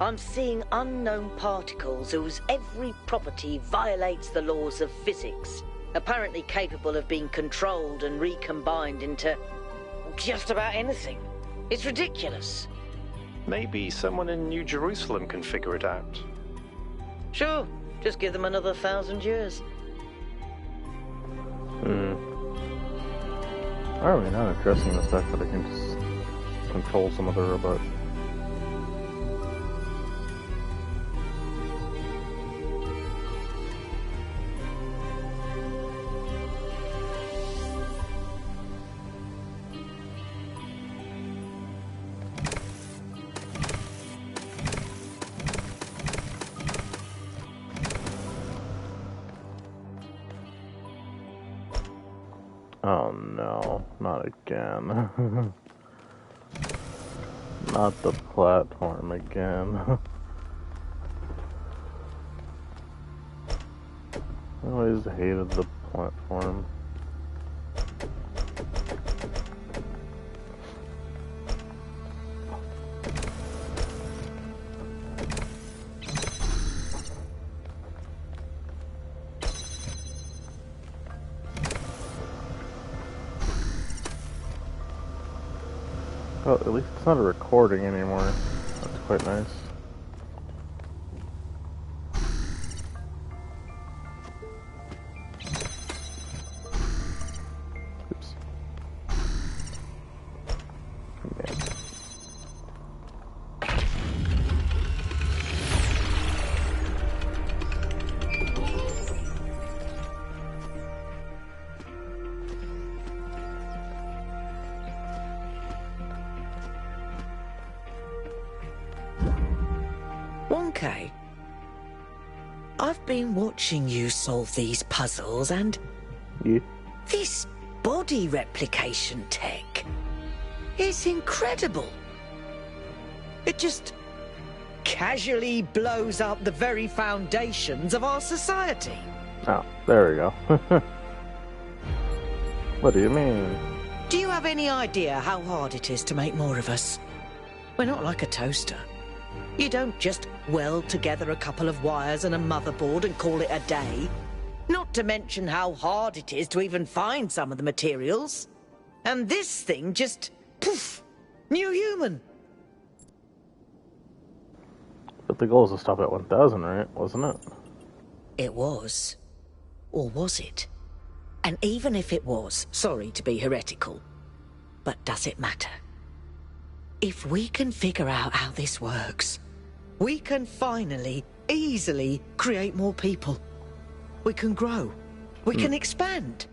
Speaker 4: I'm seeing unknown particles whose every property violates the laws of physics, apparently capable of being controlled and recombined into just about anything. It's ridiculous.
Speaker 2: Maybe someone in New Jerusalem can figure it out.
Speaker 4: Sure, just give them another 1,000 years.
Speaker 1: Why are we not addressing the fact that I can just control some other robot? Oh no, not again. Not the platform again. I always hated the platform. Well, at least it's not a recording anymore. That's quite nice. Oops. Man.
Speaker 4: Wonka, I've been watching you solve these puzzles, and
Speaker 1: Yeah.
Speaker 4: this body replication tech is incredible. It just casually blows up the very foundations of our society.
Speaker 1: Oh, there we go. What do you mean?
Speaker 4: Do you have any idea how hard it is to make more of us? We're not like a toaster. You don't just weld together a couple of wires and a motherboard and call it a day. Not to mention how hard it is to even find some of the materials. And this thing just, poof, new human.
Speaker 1: But the goal is to stop at 1,000, right? Wasn't it?
Speaker 4: It was. Or was it? And even if it was, sorry to be heretical, but does it matter? If we can figure out how this works, we can finally, easily create more people. We can grow. We can expand.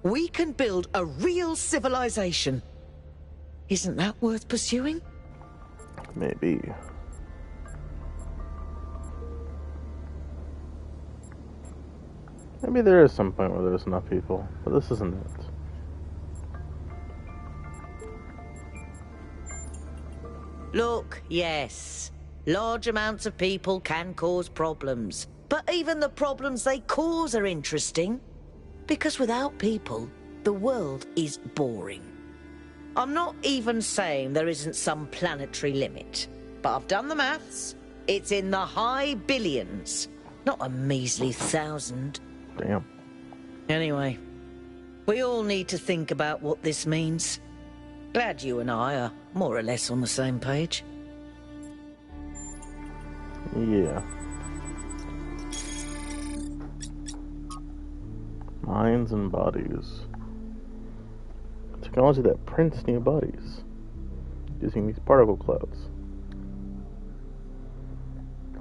Speaker 4: We can build a real civilization. Isn't that worth pursuing?
Speaker 1: Maybe. Maybe there is some point where there's enough people, but this isn't it.
Speaker 4: Look, yes, large amounts of people can cause problems. But even the problems they cause are interesting. Because without people, the world is boring. I'm not even saying there isn't some planetary limit. But I've done the maths. It's in the high billions, not a measly 1,000.
Speaker 1: Damn.
Speaker 4: Anyway, we all need to think about what this means. Glad you and I are more or less on the same page.
Speaker 1: Yeah. Minds and bodies. Technology that prints new bodies using these particle clouds.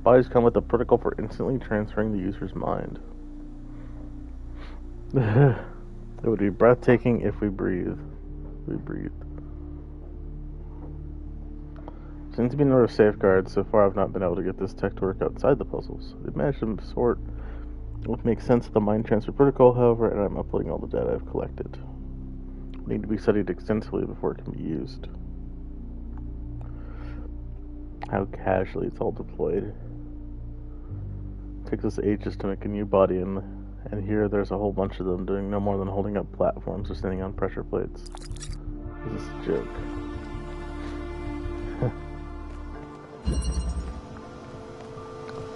Speaker 1: Bodies come with a protocol for instantly transferring the user's mind. It would be breathtaking if we breathed. We breathed. Seems to be no safeguards. So far, I've not been able to get this tech to work outside the puzzles. We've managed to sort what makes sense of the mind transfer protocol, however, and I'm uploading all the data I've collected. It need to be studied extensively before it can be used. How casually it's all deployed. It takes us ages to make a new body, and And here there's a whole bunch of them doing no more than holding up platforms or standing on pressure plates. This is a joke.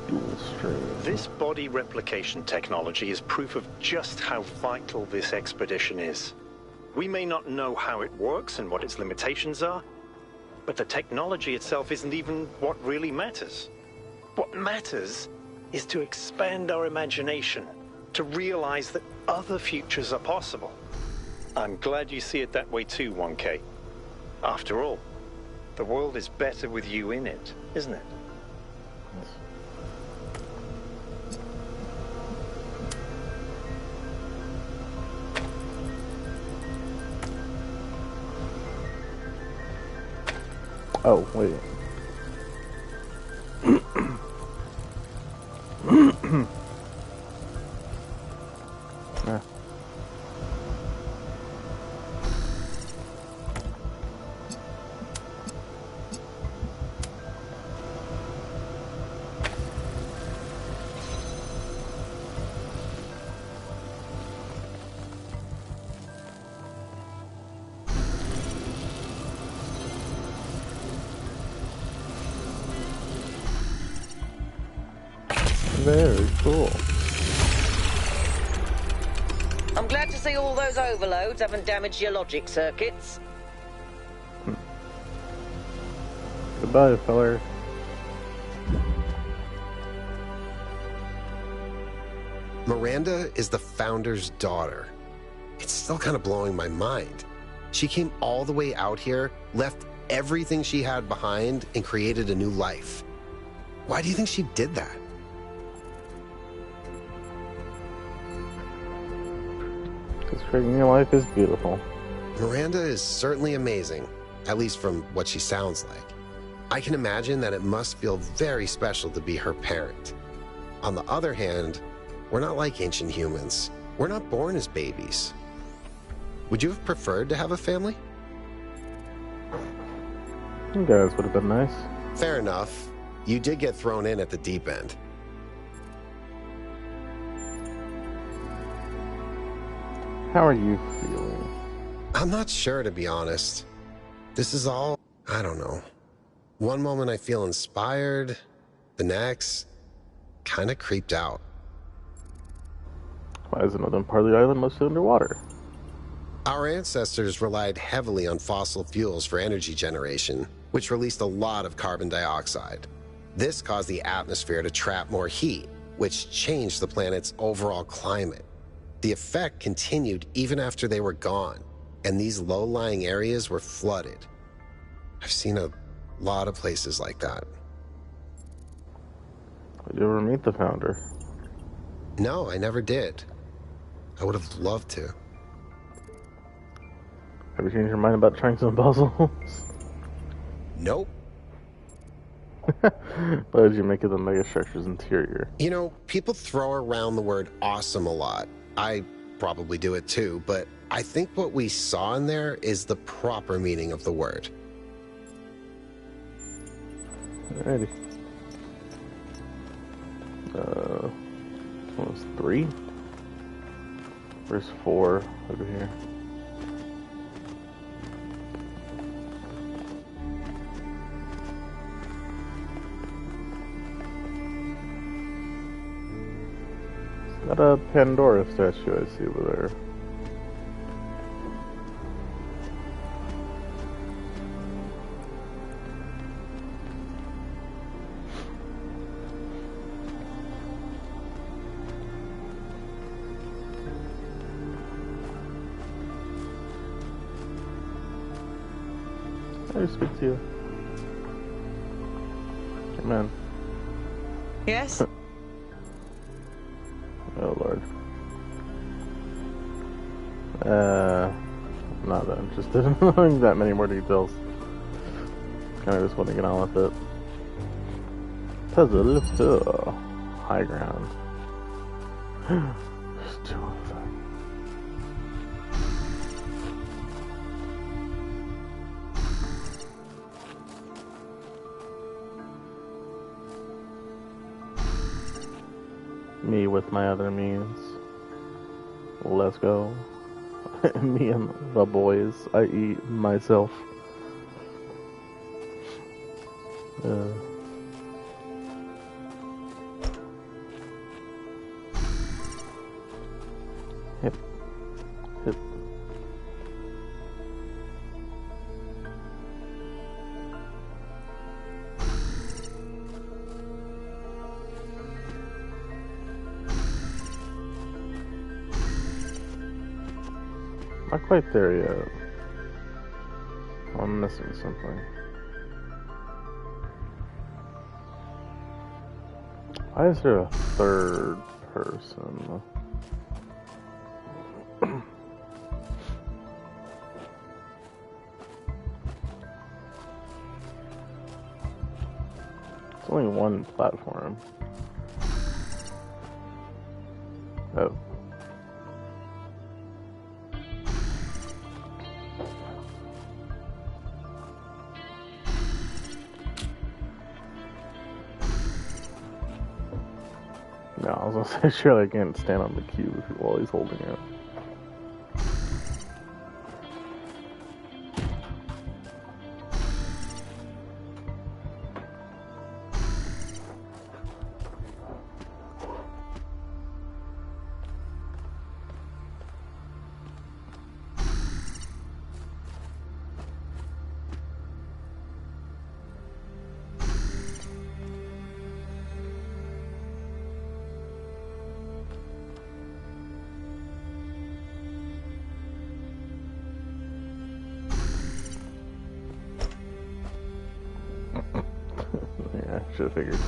Speaker 1: Dual stream.
Speaker 2: This body replication technology is proof of just how vital this expedition is. We may not know how it works and what its limitations are, but the technology itself isn't even what really matters. What matters is to expand our imagination, to realize that other futures are possible. I'm glad you see it that way too, 1K. After all, the world is better with you in it, isn't it?
Speaker 1: Oh, wait. Ah. Very cool.
Speaker 4: I'm glad to see all those overloads haven't damaged your logic circuits.
Speaker 1: Goodbye, feller.
Speaker 3: Miranda is the founder's daughter. It's still kind of blowing my mind. She came all the way out here, left everything she had behind, and created a new life. Why do you think she did that?
Speaker 1: Because creating your life is beautiful.
Speaker 3: Miranda is certainly amazing, at least from what she sounds like. I can imagine that it must feel very special to be her parent. On the other hand, we're not like ancient humans. We're not born as babies. Would you have preferred to have a family?
Speaker 1: You guys would have been nice.
Speaker 3: Fair enough. You did get thrown in at the deep end.
Speaker 1: How are you feeling?
Speaker 3: I'm not sure, to be honest. This is all, I don't know. One moment I feel inspired, the next, kind of creeped out.
Speaker 1: Why is another part of the island mostly underwater?
Speaker 3: Our ancestors relied heavily on fossil fuels for energy generation, which released a lot of carbon dioxide. This caused the atmosphere to trap more heat, which changed the planet's overall climate. The effect continued even after they were gone, and these low-lying areas were flooded. I've seen a lot of places like that.
Speaker 1: Did you ever meet the founder?
Speaker 3: No, I never did. I would have loved to.
Speaker 1: Have you changed your mind about trying some puzzles?
Speaker 3: Nope.
Speaker 1: Why did you make it the megastructure's interior?
Speaker 3: You know, people throw around the word awesome a lot. I probably do it too, but I think what we saw in there is the proper meaning of the word.
Speaker 1: Alrighty. What was 3? Where's 4 over here? Got a Pandora statue I see over there. I speak to you. Come in.
Speaker 4: Yes?
Speaker 1: Oh Lord. I'm not that interested in knowing that many more details. Kind of just want to get on with it. Puzzle. Ugh. High ground. There's 2 of them. Me with my other means. Let's go. Me and the boys, i.e. myself. Hip. Hip. Not quite there yet. I'm missing something. Why is there a third person? It's only one platform. Oh. No, I was gonna say surely I can't stand on the cube while he's holding it. Yeah, should have figured.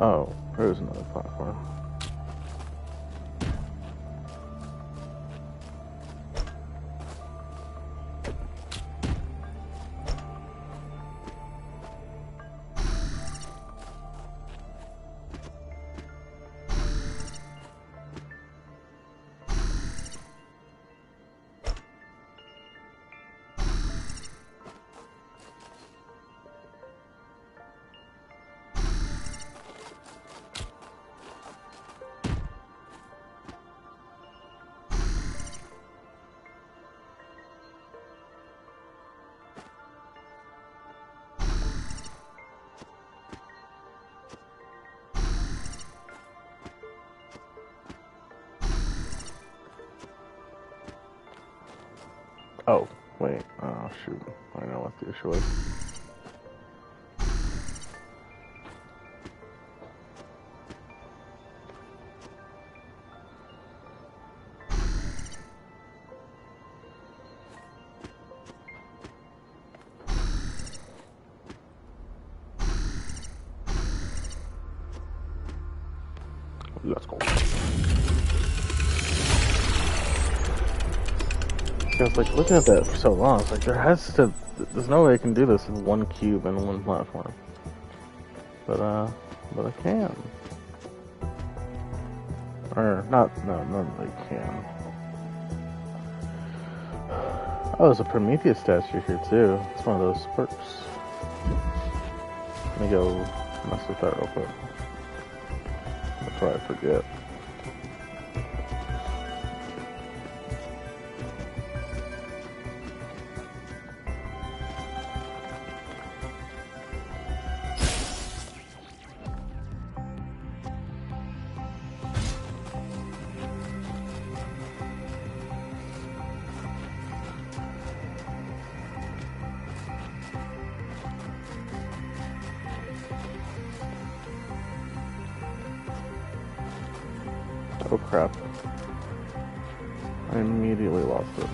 Speaker 1: Oh, there's another platform. Oh, wait. Oh, shoot. I know what the issue is. Let's go. I was like looking at that for so long. It's like there's no way I can do this with one cube and one platform. But I can. Or not really can. Oh, there's a Prometheus statue here too. It's one of those perks. Let me go mess with that real quick before I forget. Oh crap. I immediately lost it.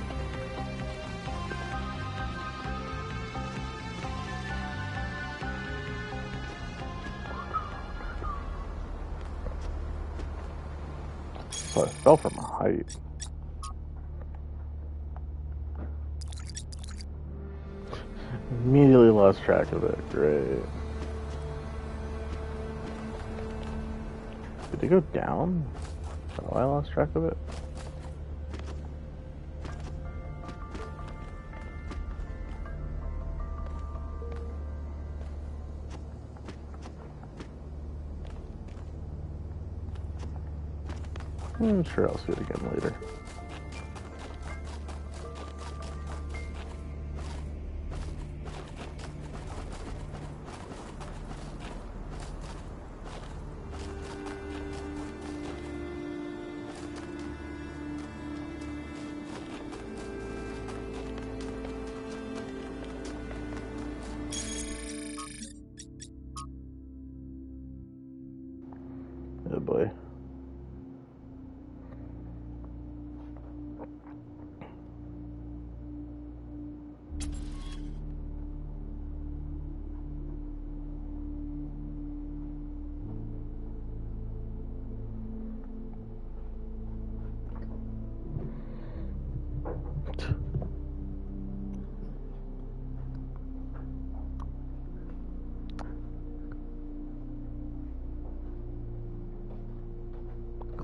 Speaker 1: So I fell from a height. Immediately lost track of it. Great. Did it go down? Oh, I lost track of it. I'm sure I'll see it again later. Oh boy.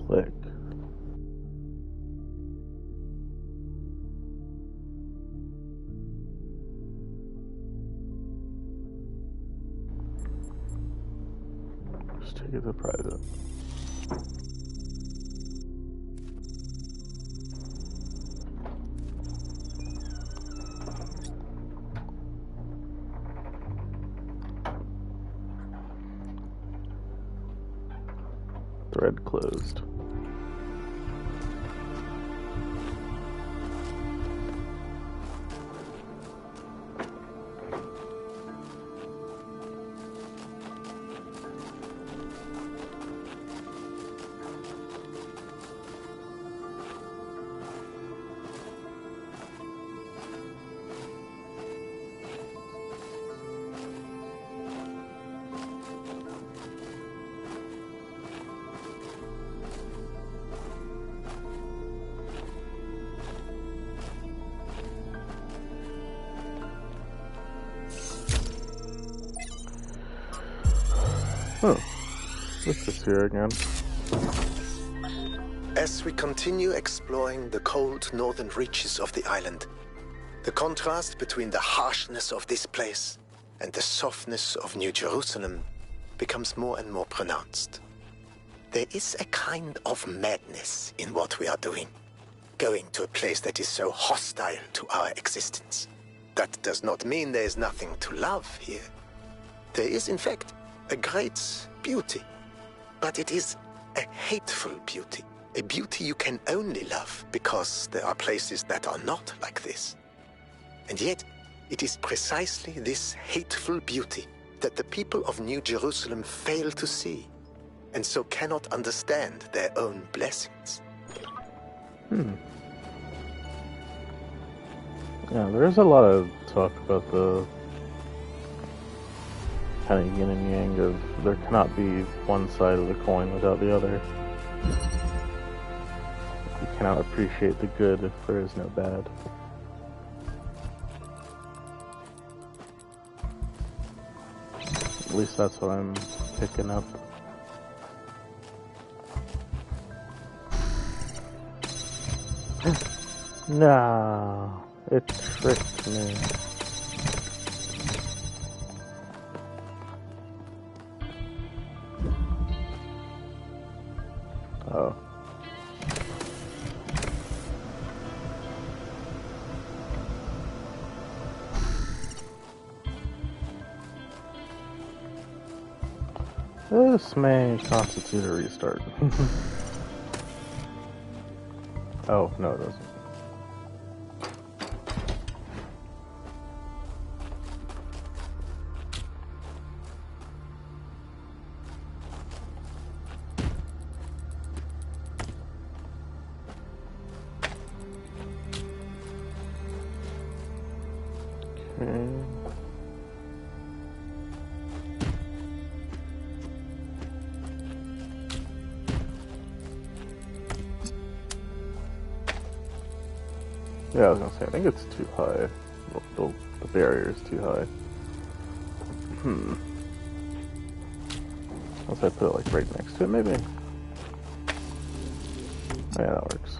Speaker 1: Click. Just take it to private. Thread closed. Oh, what's this here again?
Speaker 8: As we continue exploring the cold northern reaches of the island, the contrast between the harshness of this place and the softness of New Jerusalem becomes more and more pronounced. There is a kind of madness in what we are doing, going to a place that is so hostile to our existence. That does not mean there is nothing to love here. There is, in fact, a great beauty, but it is a hateful beauty, a beauty you can only love because there are places that are not like this. And yet, it is precisely this hateful beauty that the people of New Jerusalem fail to see, and so cannot understand their own blessings.
Speaker 1: Yeah, there's a lot of talk about the kind of yin and yang of there cannot be one side of the coin without the other. You cannot appreciate the good if there is no bad. At least that's what I'm picking up. No, it tricked me. Oh. This may constitute a restart. Oh, no it doesn't. Okay. Yeah, I was gonna say, I think it's too high. The barrier is too high. Unless I put it like right next to it, maybe? Yeah, that works.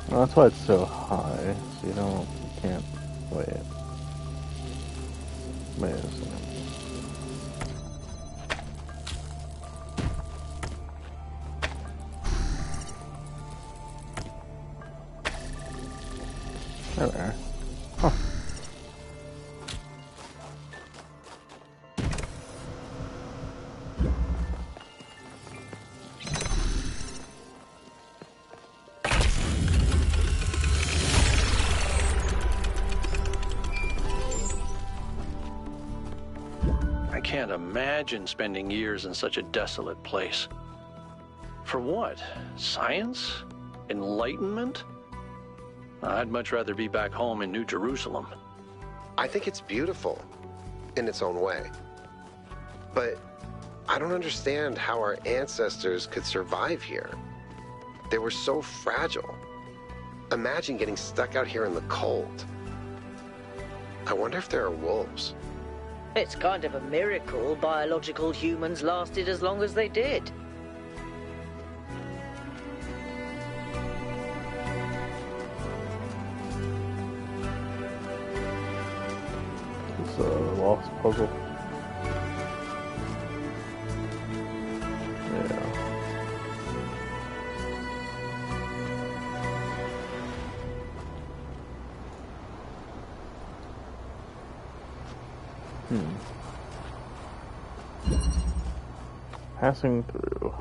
Speaker 1: Well, that's why it's so high, so you can't, wait a second. There. Huh.
Speaker 5: I can't imagine spending years in such a desolate place. For what? Science? Enlightenment? I'd much rather be back home in New Jerusalem.
Speaker 3: I think it's beautiful in its own way. But I don't understand how our ancestors could survive here. They were so fragile. Imagine getting stuck out here in the cold. I wonder if there are wolves.
Speaker 4: It's kind of a miracle biological humans lasted as long as they did.
Speaker 1: It's a lost puzzle. Yeah. Passing through.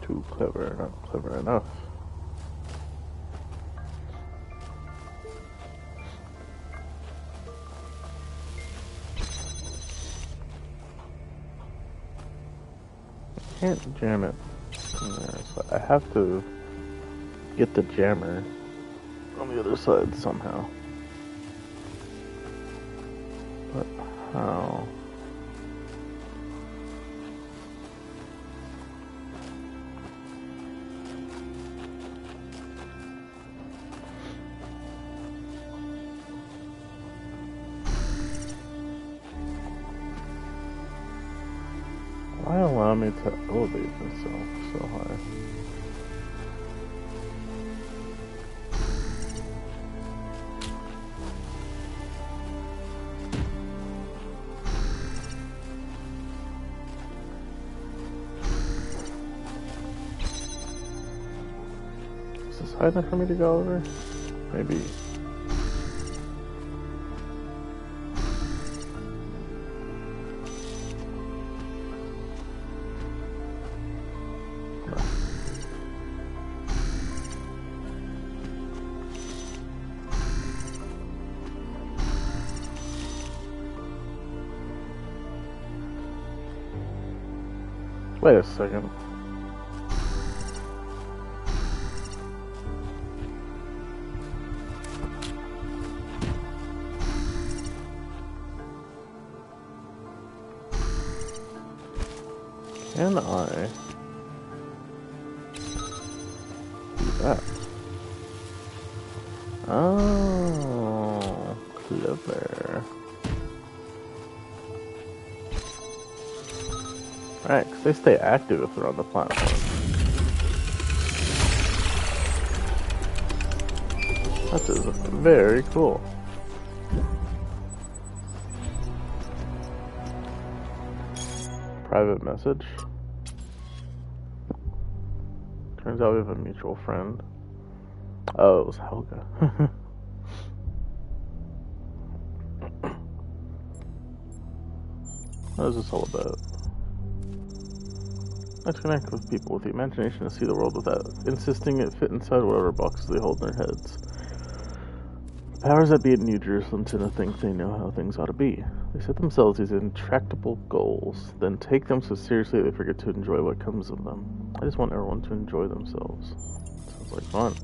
Speaker 1: Too clever, not clever enough. I can't jam it in there, so I have to get the jammer on the other side somehow. But how? Why allow me to elevate myself so high? Is this high enough for me to go over? Maybe. Wait a second. Can I do that? Oh, clever. Right, because they stay active if they're on the platform. That is very cool. Private message. Turns out we have a mutual friend. Oh, it was Helga. What is this all about? Let's connect with people with the imagination to see the world without insisting it fit inside whatever boxes they hold in their heads. The powers that be in New Jerusalem tend to think they know how things ought to be. They set themselves these intractable goals, then take them so seriously they forget to enjoy what comes of them. I just want everyone to enjoy themselves. Sounds like fun.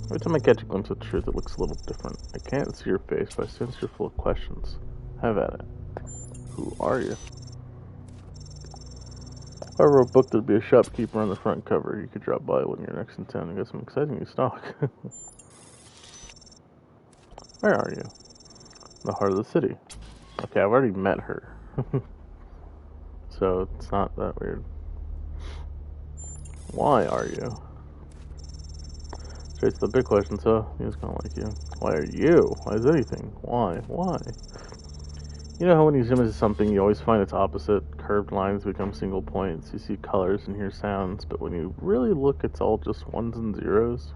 Speaker 1: Every time I catch a glimpse of truth, it looks a little different. I can't see your face, but I sense you're full of questions. Have at it. Who are you? If I wrote a book, there'd be a shopkeeper on the front cover. You could drop by when you're next in town and get some exciting new stock. Where are you? The heart of the city. Okay, I've already met her. So it's not that weird. Why are you? Straight to the big question, so he was kind of like you. Why are you? Why is anything? Why? Why? You know how when you zoom into something, you always find its opposite? Curved lines become single points, you see colors and hear sounds, but when you really look, it's all just ones and zeros.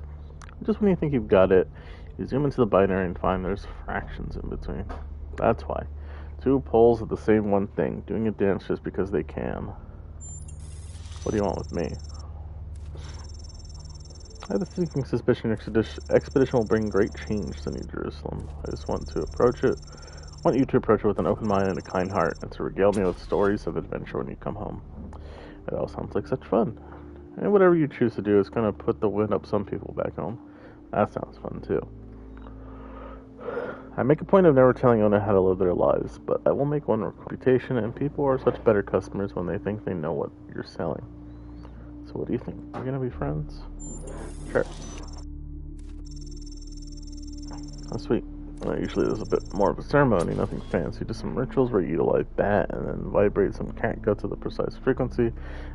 Speaker 1: Just when you think you've got it, you zoom into the binary and find there's fractions in between. That's why. Two poles of the same one thing, doing a dance just because they can. What do you want with me? I have a sneaking suspicion your expedition will bring great change to New Jerusalem. I just want you to approach it with an open mind and a kind heart, and to regale me with stories of adventure when you come home. It all sounds like such fun. And whatever you choose to do is going to put the wind up some people back home. That sounds fun too. I make a point of never telling Ona how to live their lives, but I will make one reputation, and people are such better customers when they think they know what you're selling. So what do you think? We're going to be friends? Sure. Oh, sweet. Usually there's a bit more of a ceremony, nothing fancy, just some rituals where you eat a live bat and then vibrate some cat guts to the precise frequency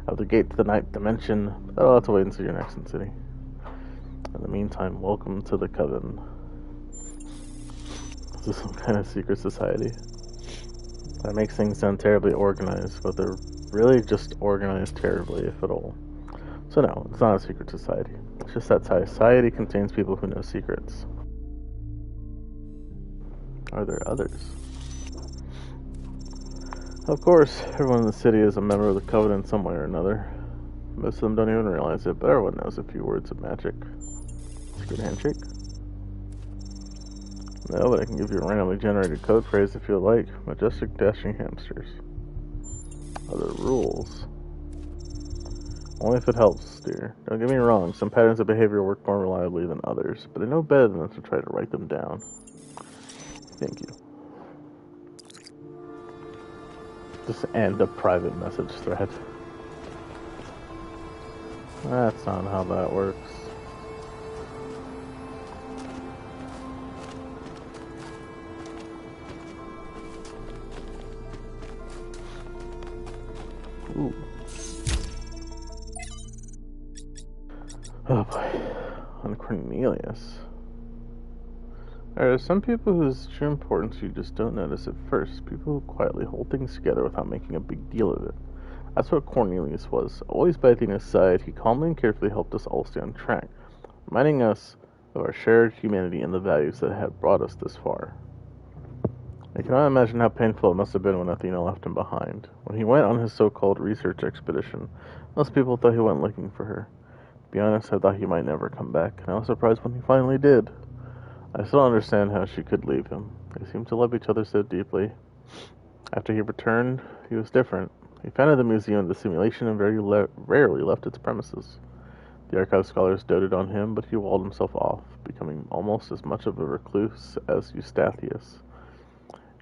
Speaker 1: of the gate to the ninth dimension. But I'll have to wait until you're next in city. In the meantime, welcome to the Coven. This is some kind of secret society. That makes things sound terribly organized, but they're really just organized terribly, if at all. So no, it's not a secret society. It's just that society contains people who know secrets. Are there others? Of course, everyone in the city is a member of the Coven in some way or another. Most of them don't even realize it, but everyone knows a few words of magic. Secret handshake? No, but I can give you a randomly generated code phrase if you like. Majestic dashing hamsters. Other rules? Only if it helps, dear. Don't get me wrong, some patterns of behavior work more reliably than others, but I know better than to try to write them down. Thank you. Just end a private message thread. That's not how that works. Ooh. Oh boy. On Cornelius. There are some people whose true importance you just don't notice at first. People who quietly hold things together without making a big deal of it. That's what Cornelius was. Always by Athena's side, he calmly and carefully helped us all stay on track, reminding us of our shared humanity and the values that had brought us this far. I cannot imagine how painful it must have been when Athena left him behind. When he went on his so-called research expedition, most people thought he went looking for her. To be honest, I thought he might never come back, and I was surprised when he finally did. I still don't understand how she could leave him. They seemed to love each other so deeply. After he returned, he was different. He founded the museum of the simulation and very rarely left its premises. The archive scholars doted on him, but he walled himself off, becoming almost as much of a recluse as Eustathius.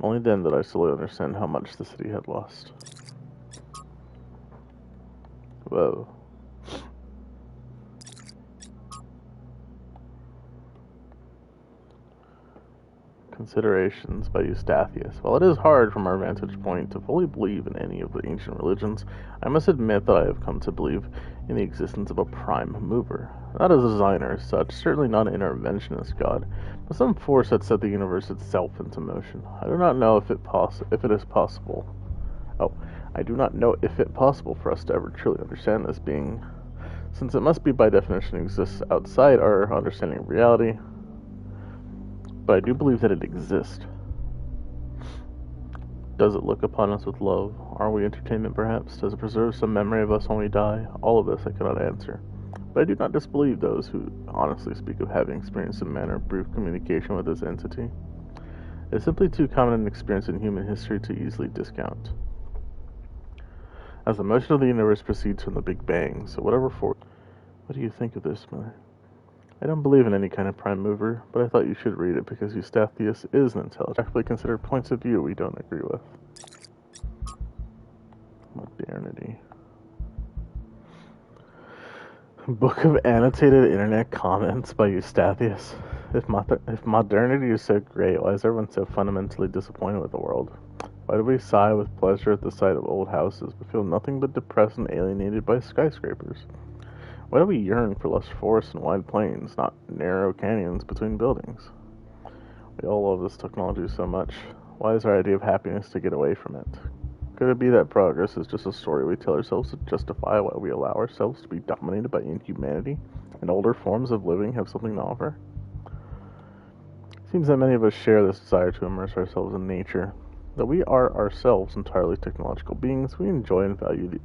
Speaker 1: Only then did I slowly understand how much the city had lost. Whoa. Considerations by Eustathius. While it is hard from our vantage point to fully believe in any of the ancient religions, I must admit that I have come to believe in the existence of a prime mover. Not a designer as such, certainly not an interventionist god, but some force that set the universe itself into motion. I do not know if it is possible. I do not know if it possible for us to ever truly understand this being, since it must be by definition exists outside our understanding of reality. But I do believe that it exists. Does it look upon us with love? Are we entertainment, perhaps? Does it preserve some memory of us when we die? All of this I cannot answer. But I do not disbelieve those who honestly speak of having experienced some manner of brief communication with this entity. It is simply too common an experience in human history to easily discount. As the motion of the universe proceeds from the Big Bang, so whatever force... What do you think of this, Mother? I don't believe in any kind of prime mover, but I thought you should read it because Eustathius is an intelligent, actually considered points of view we don't agree with. Modernity. Book of Annotated Internet Comments by Eustathius. If modernity is so great, why is everyone so fundamentally disappointed with the world? Why do we sigh with pleasure at the sight of old houses, but feel nothing but depressed and alienated by skyscrapers? Why do we yearn for lush forests and wide plains, not narrow canyons between buildings? We all love this technology so much. Why is our idea of happiness to get away from it? Could it be that progress is just a story we tell ourselves to justify why we allow ourselves to be dominated by inhumanity, and older forms of living have something to offer? It seems that many of us share this desire to immerse ourselves in nature. Though we are ourselves entirely technological beings, we enjoy and value the